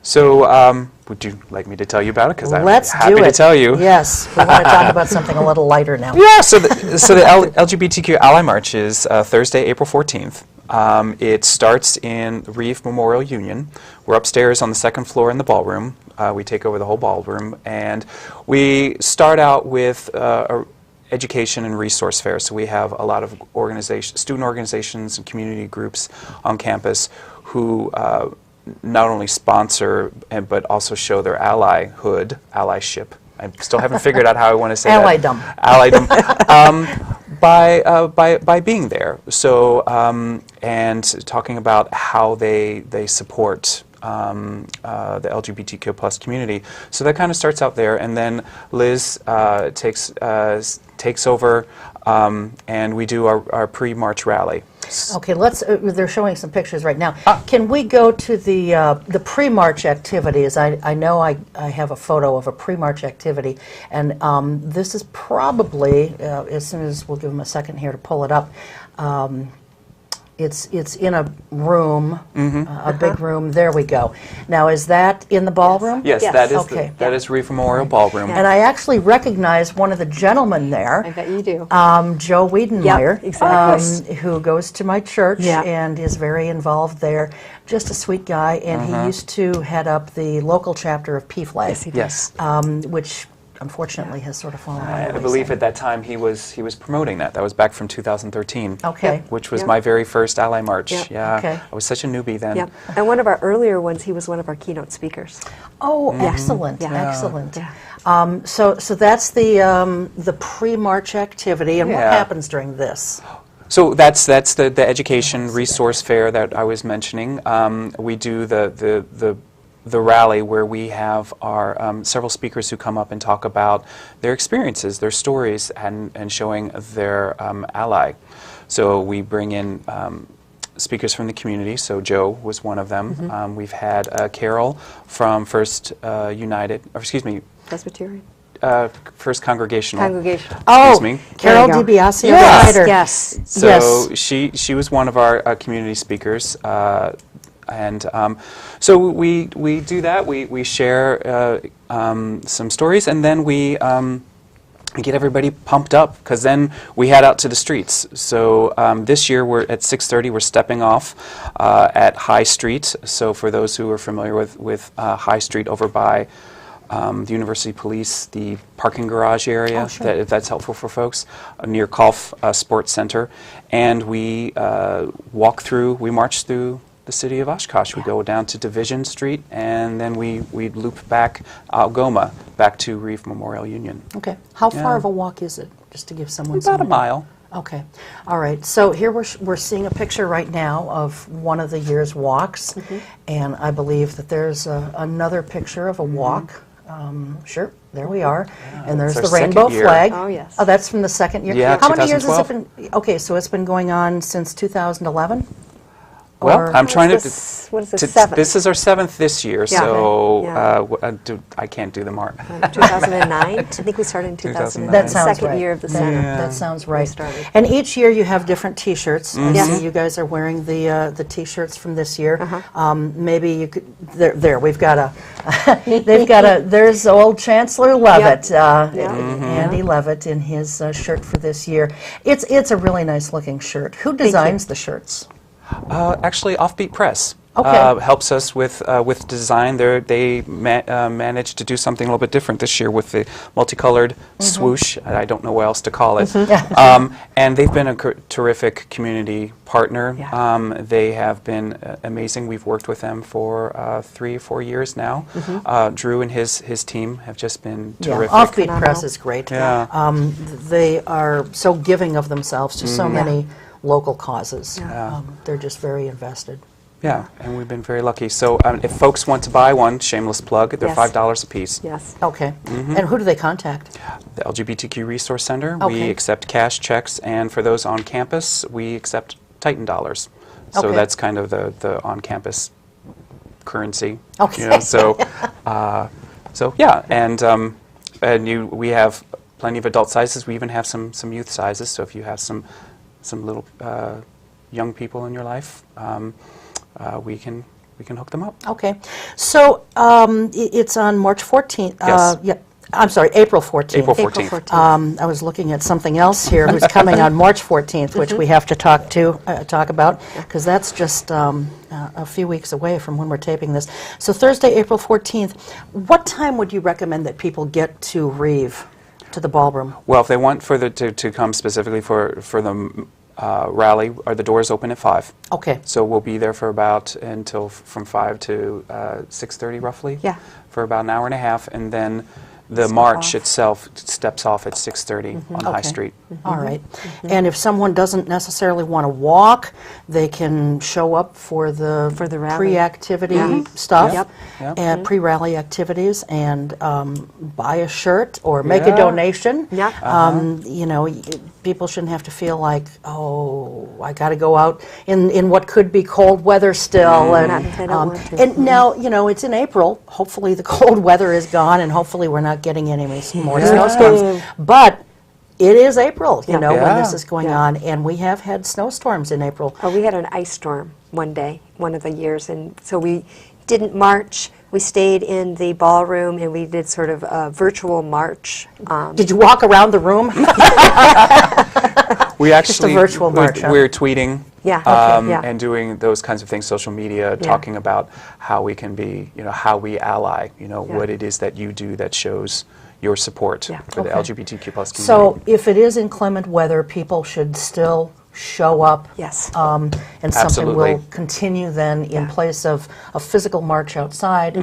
Speaker 3: So, would you like me to tell you about it? Because I'm
Speaker 2: Let's
Speaker 3: happy
Speaker 2: do it.
Speaker 3: to tell you.
Speaker 2: Yes, we want to talk about something a little lighter now.
Speaker 3: Yeah, so the LGBTQ Ally March is Thursday, April 14th. It starts in Reeve Memorial Union. We're upstairs on the second floor in the ballroom. We take over the whole ballroom, and we start out with a education and resource fair. So we have a lot of student organizations and community groups on campus who not only sponsor but also show their allyship. I still haven't figured out how I want to say
Speaker 2: Allydom.
Speaker 3: that. Allydom. By being there. So and talking about how they support the LGBTQ plus community. So that kind of starts out there, and then Liz takes over, and we do our pre-march rally.
Speaker 2: Okay, let's. They're showing some pictures right now. Can we go to the pre-march activities? I know I have a photo of a pre-march activity, and this is probably as soon as we'll give them a second here to pull it up. It's in a room, a big room. There we go. Now, is that in the ballroom?
Speaker 3: Yes,
Speaker 4: Yes.
Speaker 3: that is
Speaker 2: Okay.
Speaker 3: that is Reeve Memorial Ballroom.
Speaker 2: And I actually recognize one of the gentlemen there.
Speaker 4: I bet you do.
Speaker 2: Joe Wiedenmeyer,
Speaker 4: Yep, exactly.
Speaker 2: who goes to my church
Speaker 4: Yeah.
Speaker 2: and is very involved there. Just a sweet guy, and he used to head up the local chapter of PFLAG,
Speaker 4: Yes, he did.
Speaker 3: Yes.
Speaker 2: which unfortunately has sort of fallen by
Speaker 3: I
Speaker 2: the
Speaker 3: believe
Speaker 2: wayside.
Speaker 3: at that time he was promoting that. That was back from 2013.
Speaker 2: Okay.
Speaker 3: Which was
Speaker 4: Yep.
Speaker 3: my very first Ally March.
Speaker 4: Yep.
Speaker 3: Yeah.
Speaker 2: Okay.
Speaker 3: I was such a newbie then.
Speaker 4: Yep. And one of our earlier ones, he was one of our keynote speakers.
Speaker 2: Oh, excellent,
Speaker 4: Yeah.
Speaker 2: excellent.
Speaker 4: Yeah.
Speaker 2: So that's the pre-march activity, and what
Speaker 3: Yeah.
Speaker 2: happens during this?
Speaker 3: So that's the education resource fair that I was mentioning. We do the rally where we have our several speakers who come up and talk about their experiences, their stories, and showing their ally. So we bring in speakers from the community. So Joe was one of them. We've had Carol from First
Speaker 4: Presbyterian.
Speaker 3: First Congregational.
Speaker 4: Congregational.
Speaker 2: Oh,
Speaker 3: me.
Speaker 2: Carol
Speaker 4: There you go.
Speaker 2: DiBiasio,
Speaker 3: Yes.
Speaker 2: Ryder.
Speaker 4: Yes.
Speaker 3: So
Speaker 2: Yes.
Speaker 3: she was one of our community speakers, and so we do that. We share some stories, and then we get everybody pumped up, because then we head out to the streets. So this year we're at 6:30. We're stepping off at High Street. So for those who are familiar with High Street over by the University Police, the parking garage area,
Speaker 2: Oh, sure.
Speaker 3: if that's helpful for folks, near Kolf Sports Center. And we we march through the city of Oshkosh. We go down to Division Street, and then we loop back Algoma, back to Reeve Memorial Union.
Speaker 2: Okay. How far
Speaker 3: Yeah.
Speaker 2: of a walk is it, just to give someone
Speaker 3: About a
Speaker 2: some-
Speaker 3: mile.
Speaker 2: Okay, all right. So here we're seeing a picture right now of one of the year's walks, and I believe that there's another picture of a walk. Sure, there we are. And there's
Speaker 3: It's
Speaker 2: the
Speaker 3: our
Speaker 2: rainbow
Speaker 3: second year.
Speaker 2: flag.
Speaker 4: Oh, yes.
Speaker 2: Oh, that's from the second year?
Speaker 3: Yeah,
Speaker 2: How many years has it
Speaker 3: 2012.
Speaker 2: been? Okay, so it's been going on since 2011?
Speaker 3: Well,
Speaker 2: Or-
Speaker 3: I'm trying
Speaker 4: What
Speaker 3: to.
Speaker 4: is this,
Speaker 3: to-
Speaker 4: seventh?
Speaker 3: This is our 7th this year,
Speaker 4: Yeah.
Speaker 3: so
Speaker 4: Yeah.
Speaker 3: I can't do the mark.
Speaker 4: 2009? I think we started in 2009.
Speaker 2: That sounds
Speaker 4: Second
Speaker 2: right.
Speaker 4: year of the
Speaker 2: That-
Speaker 4: center.
Speaker 2: That sounds right.
Speaker 4: started.
Speaker 2: And each year you have different T-shirts. I
Speaker 4: Yes.
Speaker 2: see you guys are wearing the T-shirts from this year.
Speaker 4: Uh-huh.
Speaker 2: Maybe you could. There. We've got a. They've got a. There's old Chancellor Levitt, Andy Levitt, in his shirt for this year. It's a really nice looking shirt. Who designs the shirts?
Speaker 3: Actually, Offbeat Press
Speaker 2: Okay.
Speaker 3: helps us with design. They managed to do something a little bit different this year with the multicolored swoosh. I don't know what else to call it. And they've been a terrific community partner.
Speaker 4: Yeah.
Speaker 3: They have been amazing. We've worked with them for 3 or 4 years now. Drew and his team have just been terrific.
Speaker 2: Offbeat
Speaker 4: Phenomenal.
Speaker 2: Press is great.
Speaker 3: Yeah.
Speaker 2: They are so giving of themselves to so many local causes. They're just very invested.
Speaker 3: Yeah, and we've been very lucky. So if folks want to buy one, shameless plug, they're
Speaker 4: Yes.
Speaker 3: $5 a piece.
Speaker 4: Yes.
Speaker 2: Okay. And who do they contact?
Speaker 3: The LGBTQ Resource Center, we
Speaker 2: Okay.
Speaker 3: accept cash checks, and for those on campus, we accept Titan dollars. So
Speaker 2: Okay.
Speaker 3: that's kind of the on-campus currency.
Speaker 2: Okay.
Speaker 3: You know, so yeah, and we have plenty of adult sizes. We even have some youth sizes. So if you have some little young people in your life, we can hook them up.
Speaker 2: Okay. So it's on March 14th.
Speaker 3: Yes.
Speaker 2: Yeah. I'm sorry, April 14th.
Speaker 3: April 14th.
Speaker 4: April 14th.
Speaker 2: I was looking at something else here who's coming on March 14th, which we have to talk about, because that's just a few weeks away from when we're taping this. So Thursday, April 14th, what time would you recommend that people get to Reeve, to the ballroom?
Speaker 3: Well, if they want to come specifically for the rally, are the doors open at 5?
Speaker 2: Okay.
Speaker 3: So we'll be there for about until from 5 to 6:30 roughly.
Speaker 4: Yeah.
Speaker 3: For about an hour and a half, and then the march
Speaker 4: off.
Speaker 3: itself steps off at 6:30 on High
Speaker 2: Okay.
Speaker 3: Street.
Speaker 2: All right. And if someone doesn't necessarily want to walk, they can show up for the
Speaker 4: rally.
Speaker 2: pre-activity
Speaker 4: Yeah.
Speaker 2: stuff,
Speaker 3: Yep. Yep.
Speaker 2: and pre-rally activities, and buy a shirt or make a
Speaker 3: Yeah.
Speaker 2: donation.
Speaker 4: Yeah.
Speaker 2: You know, people shouldn't have to feel like, oh, I got to go out in what could be cold weather still.
Speaker 4: Not if they don't want to.
Speaker 2: And now, you know, it's in April. Hopefully the cold weather is gone, and hopefully we're not getting any more snowstorms. But it is April, you
Speaker 4: Yeah.
Speaker 2: know, when
Speaker 3: Yeah.
Speaker 2: this is going
Speaker 4: Yeah.
Speaker 2: on, and we have had snowstorms in April.
Speaker 4: Oh, we had an ice storm one day, one of the years, and so we didn't march. We stayed in the ballroom, and we did sort of a virtual march.
Speaker 2: Did you walk around the room?
Speaker 3: We actually
Speaker 2: virtual march, huh?
Speaker 3: we're tweeting,
Speaker 4: Yeah, okay, yeah.
Speaker 3: and doing those kinds of things, social media, talking about how we can be, you know, how we ally, you know,
Speaker 4: Yeah.
Speaker 3: what it is that you do that shows your support
Speaker 4: Yeah.
Speaker 3: for the
Speaker 2: Okay.
Speaker 3: LGBTQ plus community.
Speaker 2: So if it is inclement weather, people should still show up.
Speaker 4: Yes.
Speaker 2: And something
Speaker 3: Absolutely.
Speaker 2: will continue then in
Speaker 4: Yeah.
Speaker 2: place of a physical march outside.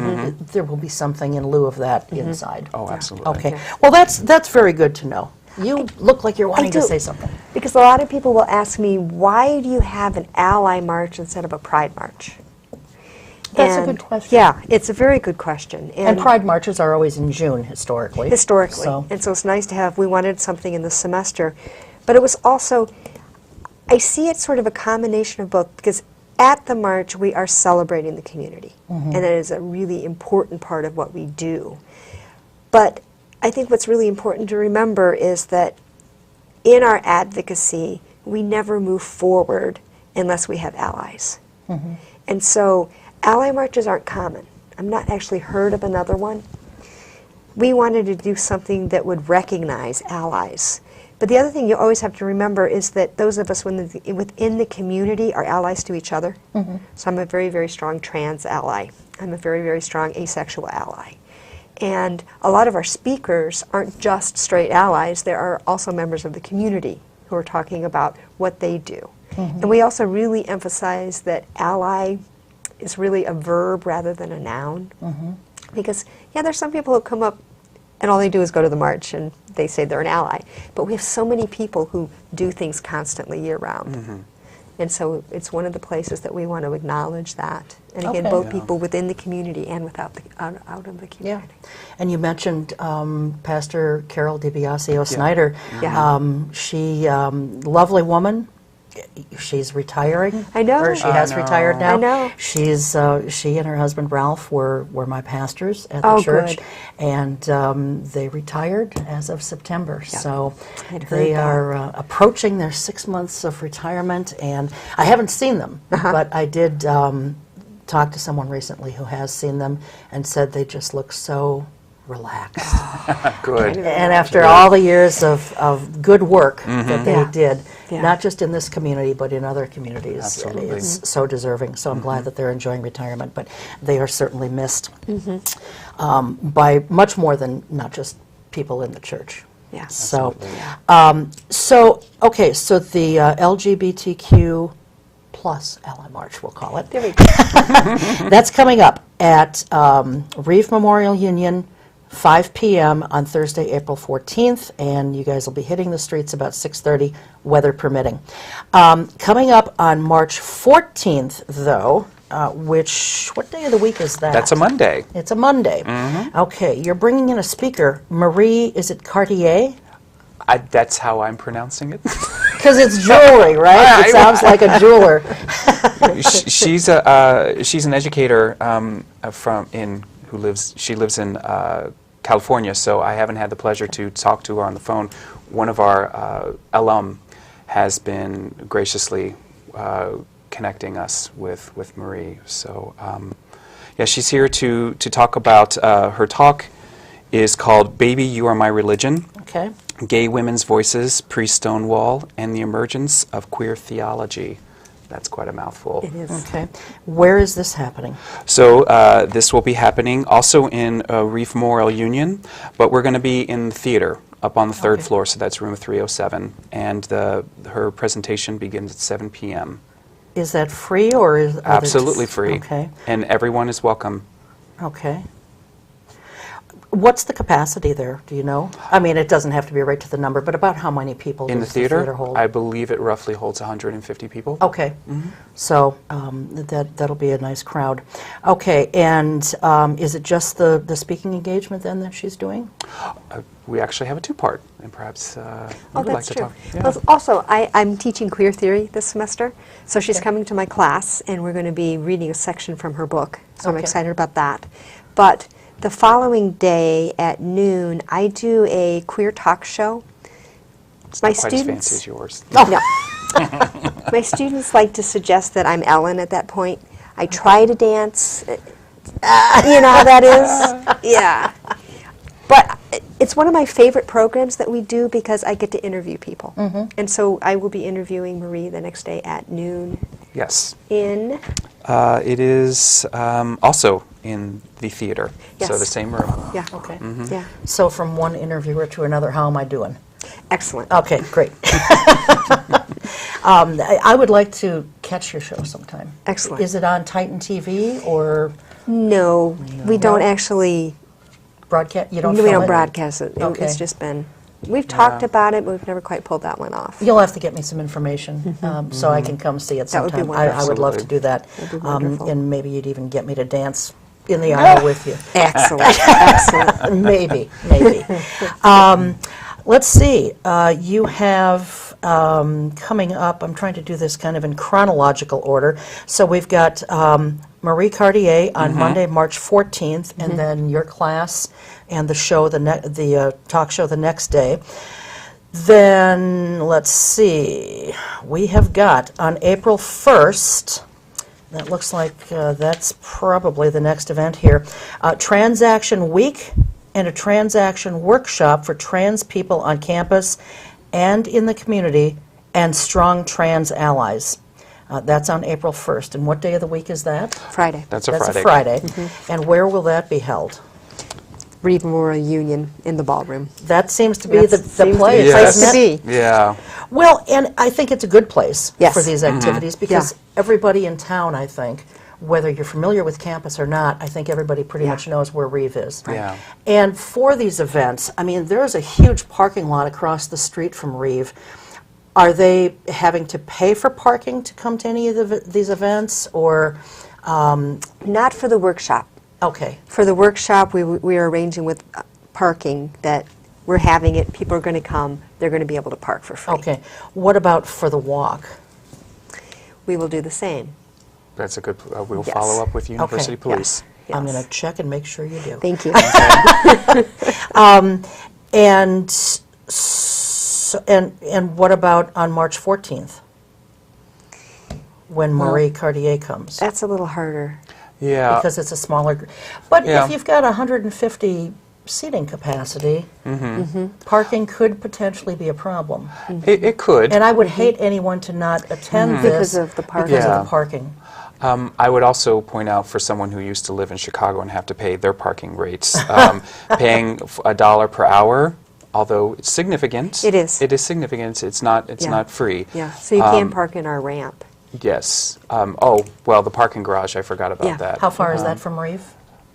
Speaker 2: There will be something in lieu of that inside.
Speaker 3: Oh, absolutely.
Speaker 2: Okay. Well, that's very good to know. You look like you're wanting to
Speaker 4: do.
Speaker 2: say something.
Speaker 4: Because a lot of people will ask me, why do you have an ally march instead of a pride march?
Speaker 2: That's a
Speaker 4: And-
Speaker 2: good question.
Speaker 4: Yeah, it's a very good question.
Speaker 2: And pride marches are always in June historically.
Speaker 4: Historically.
Speaker 2: So,
Speaker 4: And so it's nice to have, we wanted something in the semester. But it was also, I see it sort of a combination of both, because at the march we are celebrating the community. And it is a really important part of what we do. But I think what's really important to remember is that in our advocacy, we never move forward unless we have allies. And so ally marches aren't common. I've not actually heard of another one. We wanted to do something that would recognize allies. But the other thing you always have to remember is that those of us within the community are allies to each other. So I'm a very, very strong trans ally. I'm a very, very strong asexual ally. And a lot of our speakers aren't just straight allies, there are also members of the community who are talking about what they do. And we also really emphasize that ally is really a verb rather than a noun. Because, yeah, there's some people who come up and all they do is go to the march, and they say they're an ally. But we have so many people who do things constantly year-round. And so it's one of the places that we want to acknowledge that. And again,
Speaker 2: Okay.
Speaker 4: both people within the community and without the, out of the
Speaker 2: Yeah.
Speaker 4: community.
Speaker 2: And you mentioned Pastor Carol DiBiasio Snyder.
Speaker 4: Yeah.
Speaker 2: She, lovely woman. She's retiring.
Speaker 4: I know.
Speaker 2: Or she
Speaker 4: I
Speaker 2: has
Speaker 3: know.
Speaker 2: retired now.
Speaker 4: I know.
Speaker 2: She's she and her husband Ralph were my pastors at the
Speaker 4: Oh,
Speaker 2: church,
Speaker 4: good.
Speaker 2: and they retired as of September.
Speaker 4: Yeah.
Speaker 2: So
Speaker 4: I'd heard
Speaker 2: they
Speaker 4: that.
Speaker 2: are approaching their 6 months of retirement, and I haven't seen them, but I did talk to someone recently who has seen them and said they just look so relaxed.
Speaker 3: Good.
Speaker 2: And after all the years of good work that they
Speaker 4: Yeah.
Speaker 2: did,
Speaker 4: Yeah.
Speaker 2: not just in this community, but in other communities,
Speaker 3: Absolutely.
Speaker 2: it's so deserving. So I'm glad that they're enjoying retirement, but they are certainly missed by much more than not just people in the church.
Speaker 4: Yeah.
Speaker 2: So,
Speaker 3: Absolutely.
Speaker 2: okay, so the LGBTQ plus Ally March, we'll call it.
Speaker 4: There we go.
Speaker 2: That's coming up at Reeve Memorial Union, 5 p.m. on Thursday, April 14th, and you guys will be hitting the streets about 6:30, weather permitting. Coming up on March 14th, though, what day of the week is that?
Speaker 3: That's a Monday.
Speaker 2: It's a Monday. Okay, you're bringing in a speaker. Marie, is it Cartier?
Speaker 3: That's how I'm pronouncing it.
Speaker 2: Because it's jewelry, right? It sounds like a jeweler.
Speaker 3: She's an educator she lives in California, so I haven't had the pleasure to talk to her on the phone. One of our alum has been graciously connecting us with Marie. So yeah, she's here to talk about her talk is called "Baby, You Are My Religion."
Speaker 2: Okay.
Speaker 3: Gay Women's Voices, Pre-Stonewall, and the Emergence of Queer Theology. That's quite a mouthful.
Speaker 4: It is.
Speaker 2: Okay. Where is this happening?
Speaker 3: So this will be happening also in Reeve Memorial Union, but we're going to be in the theater up on the third floor, so that's room 307, and her presentation begins at 7 p.m.
Speaker 2: Is that free or is...
Speaker 3: Absolutely free.
Speaker 2: Okay.
Speaker 3: And everyone is welcome.
Speaker 2: Okay. What's the capacity there? Do you know? I mean, it doesn't have to be right to the number, but about how many people
Speaker 3: In the
Speaker 2: does
Speaker 3: theater,
Speaker 2: hold?
Speaker 3: I believe it roughly holds 150 people.
Speaker 2: Okay. So that'll be a nice crowd. Okay, and is it just the speaking engagement then that she's doing?
Speaker 3: We actually have a two-part, and perhaps you
Speaker 4: Oh,
Speaker 3: would like
Speaker 4: that's
Speaker 3: to
Speaker 4: true.
Speaker 3: talk. Yeah.
Speaker 4: Well, also, I'm teaching queer theory this semester, so she's coming to my class, and we're going to be reading a section from her book. So I'm
Speaker 2: Okay.
Speaker 4: excited about that. But the following day at noon, I do a queer talk show.
Speaker 3: It's
Speaker 4: My
Speaker 3: not quite as
Speaker 4: students-
Speaker 3: fancy as yours.
Speaker 4: No. My students like to suggest that I'm Ellen at that point. I try to dance. You know how that is? Yeah. But it's one of my favorite programs that we do because I get to interview people. And so I will be interviewing Marie the next day at noon
Speaker 3: Yes.
Speaker 4: in...
Speaker 3: It is also in the theater, so
Speaker 4: Yes.
Speaker 3: the same room.
Speaker 4: Yeah.
Speaker 2: Okay.
Speaker 4: Yeah.
Speaker 2: So from one interviewer to another, how am I doing?
Speaker 4: Excellent.
Speaker 2: Okay, great. I would like to catch your show sometime.
Speaker 4: Excellent.
Speaker 2: Is it on Titan TV or
Speaker 4: No, we don't actually...
Speaker 2: broadcast? You don't
Speaker 4: We
Speaker 2: film
Speaker 4: don't
Speaker 2: it?
Speaker 4: broadcast it.
Speaker 2: Okay.
Speaker 4: It's just been... We've talked about it, but we've never quite pulled that one off.
Speaker 2: You'll have to get me some information so I can come see it
Speaker 4: That would be
Speaker 2: sometime. I would love to
Speaker 3: wonderful.
Speaker 2: do that.
Speaker 4: That'd be wonderful.
Speaker 2: And maybe you'd even get me to dance in the aisle with you.
Speaker 4: Excellent. Excellent.
Speaker 2: Maybe. Let's see. You have coming up, I'm trying to do this kind of in chronological order. So we've got Marie Cartier on Monday, March 14th, and then your class and the show, the talk show the next day. Then, let's see, we have got on April 1st, that looks like that's probably the next event here, Transaction Week and a transaction workshop for trans people on campus and in the community and strong trans allies. That's on April 1st. And what day of the week is that?
Speaker 4: Friday.
Speaker 3: That's a
Speaker 2: That's
Speaker 3: Friday.
Speaker 2: a Friday. And where will that be held?
Speaker 4: Reeve Memorial Union in the ballroom.
Speaker 2: That seems to be
Speaker 4: That
Speaker 2: the
Speaker 4: seems to
Speaker 2: place.
Speaker 4: be the place
Speaker 2: doesn't
Speaker 4: to
Speaker 2: it?
Speaker 4: be.
Speaker 3: Yeah.
Speaker 2: Well, and I think it's a good place
Speaker 4: Yes.
Speaker 2: for these activities because
Speaker 4: Yeah.
Speaker 2: everybody in town, I think, whether you're familiar with campus or not, I think everybody pretty
Speaker 4: Yeah.
Speaker 2: much knows where Reeve is.
Speaker 3: Yeah.
Speaker 2: And for these events, I mean, there's a huge parking lot across the street from Reeve. Are they having to pay for parking to come to any of these events, or?
Speaker 4: Not for the workshop.
Speaker 2: Okay.
Speaker 4: For the workshop, we are arranging with parking that we're having it. People are going to come. They're going to be able to park for free.
Speaker 2: Okay. What about for the walk?
Speaker 4: We will do the same.
Speaker 3: That's a good, we'll
Speaker 4: Yes.
Speaker 3: follow up with University
Speaker 2: Okay.
Speaker 3: Police.
Speaker 4: Yes.
Speaker 2: I'm going to check and make sure you do.
Speaker 4: Thank you.
Speaker 2: And so, and what about on March 14th, when Marie Cartier comes?
Speaker 4: That's a little harder.
Speaker 3: Yeah.
Speaker 2: Because it's a smaller group. But
Speaker 3: Yeah.
Speaker 2: if you've got 150 seating capacity, parking could potentially be a problem.
Speaker 3: It could.
Speaker 2: And I would hate anyone to not attend this
Speaker 4: Because of the parking.
Speaker 2: because of
Speaker 3: Yeah.
Speaker 2: the parking.
Speaker 3: I would also point out, for someone who used to live in Chicago and have to pay their parking rates, paying $1 per hour, although it's significant.
Speaker 4: It is.
Speaker 3: It is significant. It's not. It's
Speaker 4: Yeah.
Speaker 3: not free.
Speaker 4: Yeah, so you can park in our ramp.
Speaker 3: Yes. Oh, well, the parking garage. I forgot about
Speaker 4: Yeah.
Speaker 3: that.
Speaker 2: How far is that from Reeve?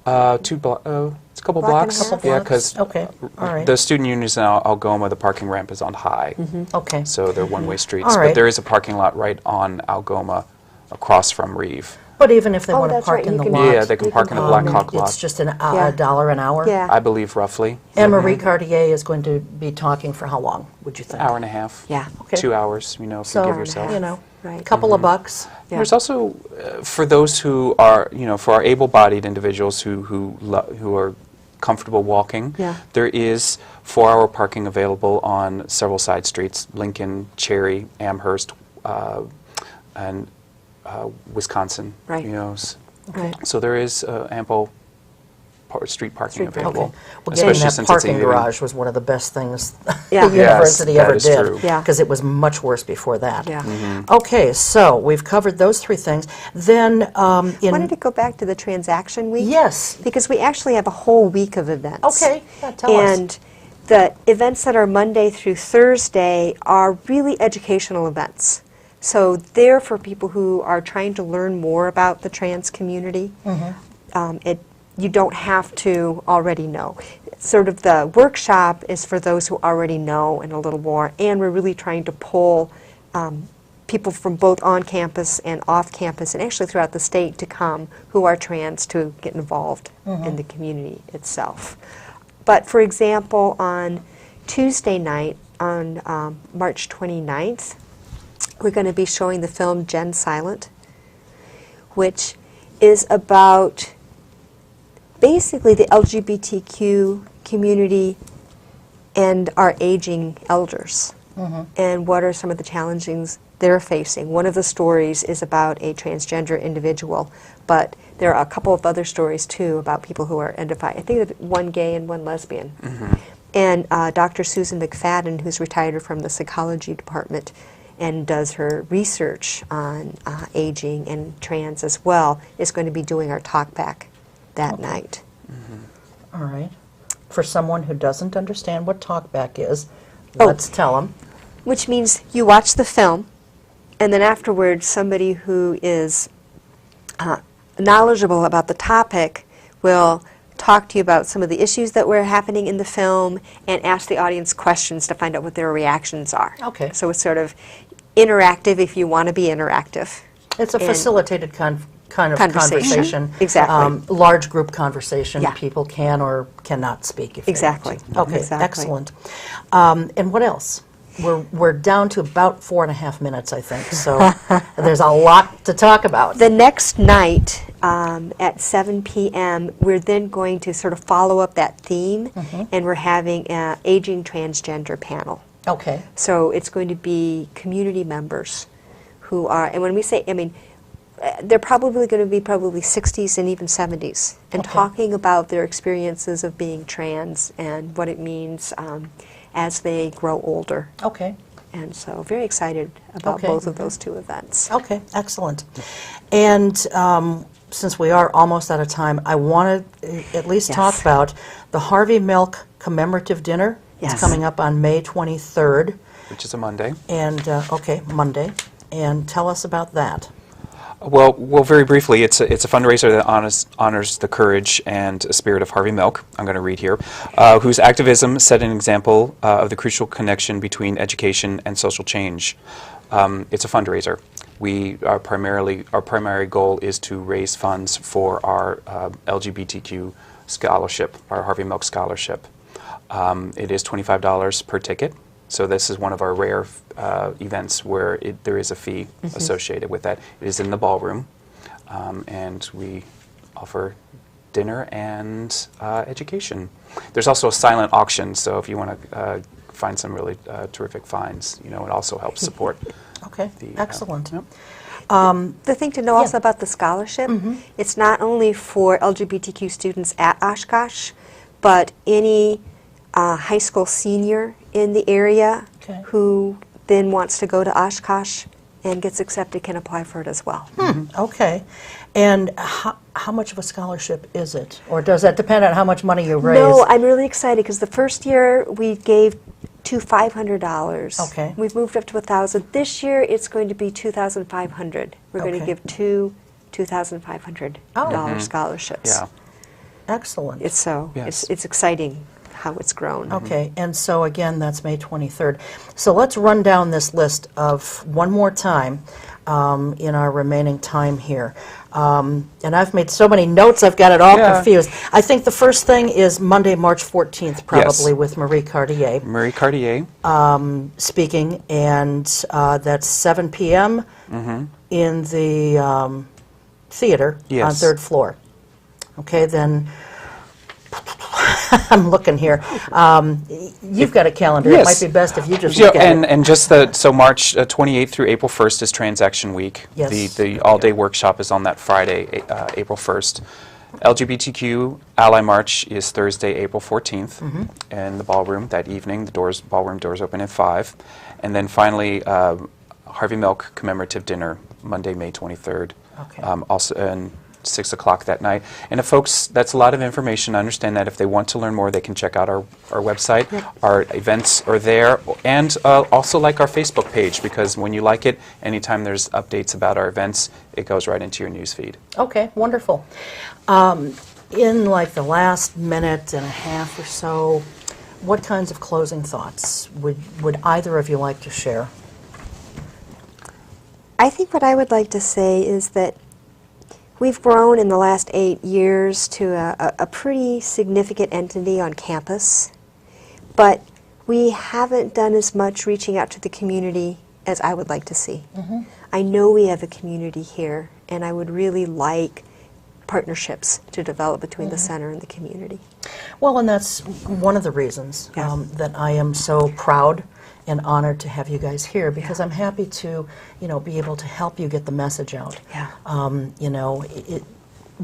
Speaker 3: It's a couple
Speaker 4: Block and
Speaker 3: blocks.
Speaker 4: a half?
Speaker 3: Yeah,
Speaker 2: Blocks?
Speaker 3: because
Speaker 2: Okay, all right.
Speaker 3: the student unions in Algoma, the parking ramp is on high,
Speaker 2: Okay.
Speaker 3: so they're one-way streets.
Speaker 2: All right.
Speaker 3: But there is a parking lot right on Algoma, across from Reeve.
Speaker 2: But even if they
Speaker 4: Oh,
Speaker 2: want to
Speaker 4: that's
Speaker 2: park
Speaker 4: right,
Speaker 2: in
Speaker 4: you
Speaker 2: the
Speaker 4: can-
Speaker 2: lot,
Speaker 3: Yeah, they can park in the Black Hawk lot.
Speaker 2: it's just a
Speaker 4: Yeah.
Speaker 2: $1 an hour?
Speaker 4: Yeah.
Speaker 3: I believe roughly.
Speaker 2: And Marie Cartier is going to be talking for how long, would you think?
Speaker 3: Hour and a half.
Speaker 4: Yeah.
Speaker 2: Okay.
Speaker 3: 2 hours, if you
Speaker 2: So,
Speaker 3: give yourself.
Speaker 2: you know,
Speaker 4: Right.
Speaker 2: a couple of bucks.
Speaker 4: Yeah.
Speaker 3: There's also, for those who are, for our able-bodied individuals who are comfortable walking,
Speaker 4: Yeah.
Speaker 3: there is 4-hour parking available on several side streets: Lincoln, Cherry, Amherst, and Wisconsin.
Speaker 4: Right. Right.
Speaker 3: So there is ample street parking
Speaker 4: Street parking.
Speaker 3: available.
Speaker 2: Okay. Well, getting that
Speaker 3: it's a
Speaker 2: parking
Speaker 3: evening.
Speaker 2: garage was one of the best things
Speaker 4: Yeah.
Speaker 2: the
Speaker 4: Yes,
Speaker 2: university
Speaker 3: that
Speaker 2: ever
Speaker 3: is
Speaker 2: did.
Speaker 3: true.
Speaker 4: Yeah.
Speaker 2: Because it was much worse before that.
Speaker 4: Yeah.
Speaker 2: Okay, so we've covered those three things. Then
Speaker 4: Wanted to go back to the transaction week.
Speaker 2: Yes.
Speaker 4: Because we actually have a whole week of events.
Speaker 2: Okay, yeah, tell us.
Speaker 4: And the events that are Monday through Thursday are really educational events. So they're for people who are trying to learn more about the trans community. You don't have to already know. Sort of the workshop is for those who already know and a little more, and we're really trying to pull people from both on campus and off campus, and actually throughout the state, to come who are trans to get involved in the community itself. But for example, on Tuesday night, on March 29th, we're going to be showing the film Gen Silent, which is about basically the LGBTQ community and our aging elders, and what are some of the challenges they're facing. One of the stories is about a transgender individual, but there are a couple of other stories too about people who are identified. I think that one gay and one lesbian. And Dr. Susan McFadden, who's retired from the psychology department and does her research on aging and trans as well, is going to be doing our talk back that night.
Speaker 2: All right. For someone who doesn't understand what talkback is, let's tell them.
Speaker 4: Which means you watch the film, and then afterwards somebody who is knowledgeable about the topic will talk to you about some of the issues that were happening in the film and ask the audience questions to find out what their reactions are.
Speaker 2: Okay.
Speaker 4: So it's sort of interactive if you want to be interactive.
Speaker 2: It's a
Speaker 4: And-
Speaker 2: facilitated kind of
Speaker 4: Conversation.
Speaker 2: conversation.
Speaker 4: Exactly.
Speaker 2: Large group conversation.
Speaker 4: Yeah.
Speaker 2: People can or cannot speak if
Speaker 4: Exactly.
Speaker 2: they want to. Okay,
Speaker 4: Exactly.
Speaker 2: excellent. And what else? We're down to about 4.5 minutes, I think, so there's a lot to talk about.
Speaker 4: The next night at 7 p.m., we're then going to sort of follow up that theme, and we're having an aging transgender panel.
Speaker 2: Okay.
Speaker 4: So it's going to be community members who are, and when we say, I mean, they're probably going to be probably 60s and even 70s, and
Speaker 2: Okay.
Speaker 4: talking about their experiences of being trans and what it means as they grow older.
Speaker 2: Okay.
Speaker 4: And so very excited about
Speaker 2: Okay.
Speaker 4: both of those two events.
Speaker 2: Okay, excellent. And since we are almost out of time, I want to at least
Speaker 4: Yes.
Speaker 2: talk about the Harvey Milk Commemorative Dinner.
Speaker 4: Yes.
Speaker 2: It's coming up on May 23rd,
Speaker 3: Which is a Monday.
Speaker 2: and, okay, Monday. And tell us about that.
Speaker 3: Well, very briefly, it's a fundraiser that honors the courage and spirit of Harvey Milk. I'm going to read here, whose activism set an example of the crucial connection between education and social change. It's a fundraiser. Our primary goal is to raise funds for our LGBTQ scholarship, our Harvey Milk Scholarship. It is $25 per ticket. So this is one of our rare events where there is a fee associated with that. It is in the ballroom, and we offer dinner and education. There's also a silent auction, so if you want to find some really terrific finds, it also helps support.
Speaker 2: Okay, excellent.
Speaker 4: The thing to know also about the scholarship, it's not only for LGBTQ students at Oshkosh, but any high school senior in the area who then wants to go to Oshkosh and gets accepted can apply for it as well.
Speaker 2: Okay. And how much of a scholarship is it? Or does that depend on how much money you raise?
Speaker 4: No, I'm really excited because the first year we gave to $500.
Speaker 2: Okay.
Speaker 4: We've moved up to $1,000. This year it's going to be $2,500. We're going to give two $2,500 scholarships.
Speaker 3: Yeah.
Speaker 2: Excellent.
Speaker 4: It's exciting how it's grown.
Speaker 2: Okay, and so again, that's May 23rd. So let's run down this list of one more time in our remaining time here. And I've made so many notes, I've got it all confused. I think the first thing is Monday, March 14th, probably, with Marie Cartier.
Speaker 3: Marie Cartier.
Speaker 2: Speaking, and that's 7 p.m. In the theater on 3rd floor. Okay, then I'm looking here. You've got a calendar. It might be best if you just look at it.
Speaker 3: And just so March 28th through April 1st is Transaction Week.
Speaker 2: Yes.
Speaker 3: The all-day workshop is on that Friday, April 1st. LGBTQ Ally March is Thursday, April 14th in the ballroom that evening. The ballroom doors open at 5. And then finally, Harvey Milk commemorative dinner, Monday, May 23rd.
Speaker 2: Okay.
Speaker 3: Also, and 6 o'clock that night. And if folks, that's a lot of information. I understand that if they want to learn more, they can check out our website. Our events are there, and also like our Facebook page, because when you like it, anytime there's updates about our events, it goes right into your news feed.
Speaker 2: Okay, wonderful. In like the last minute and a half or so, what kinds of closing thoughts would either of you like to share?
Speaker 4: I think what I would like to say is that we've grown in the last 8 years to a pretty significant entity on campus, but we haven't done as much reaching out to the community as I would like to see. I know we have a community here, and I would really like partnerships to develop between the center and the community.
Speaker 2: Well, and that's one of the reasons that I am so proud and honored to have you guys here, because I'm happy to, be able to help you get the message out.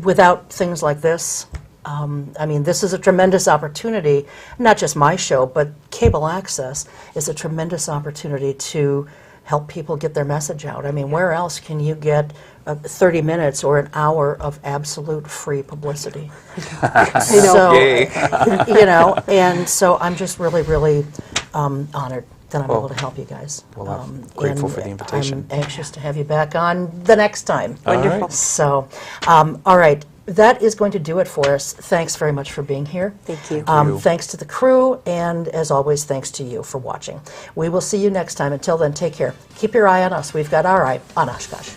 Speaker 2: Without things like this, I mean, this is a tremendous opportunity, not just my show, but cable access is a tremendous opportunity to help people get their message out. I mean, where else can you get 30 minutes or an hour of absolute free publicity? So, and so I'm just really, really honored that I'm able to help you guys.
Speaker 3: Well, I'm grateful for the invitation.
Speaker 2: I'm anxious to have you back on the next time.
Speaker 4: Wonderful.
Speaker 2: So, all right. That is going to do it for us. Thanks very much for being here.
Speaker 4: Thank you.
Speaker 2: Thanks to the crew, and as always, thanks to you for watching. We will see you next time. Until then, take care. Keep your eye on us. We've got our eye on Oshkosh.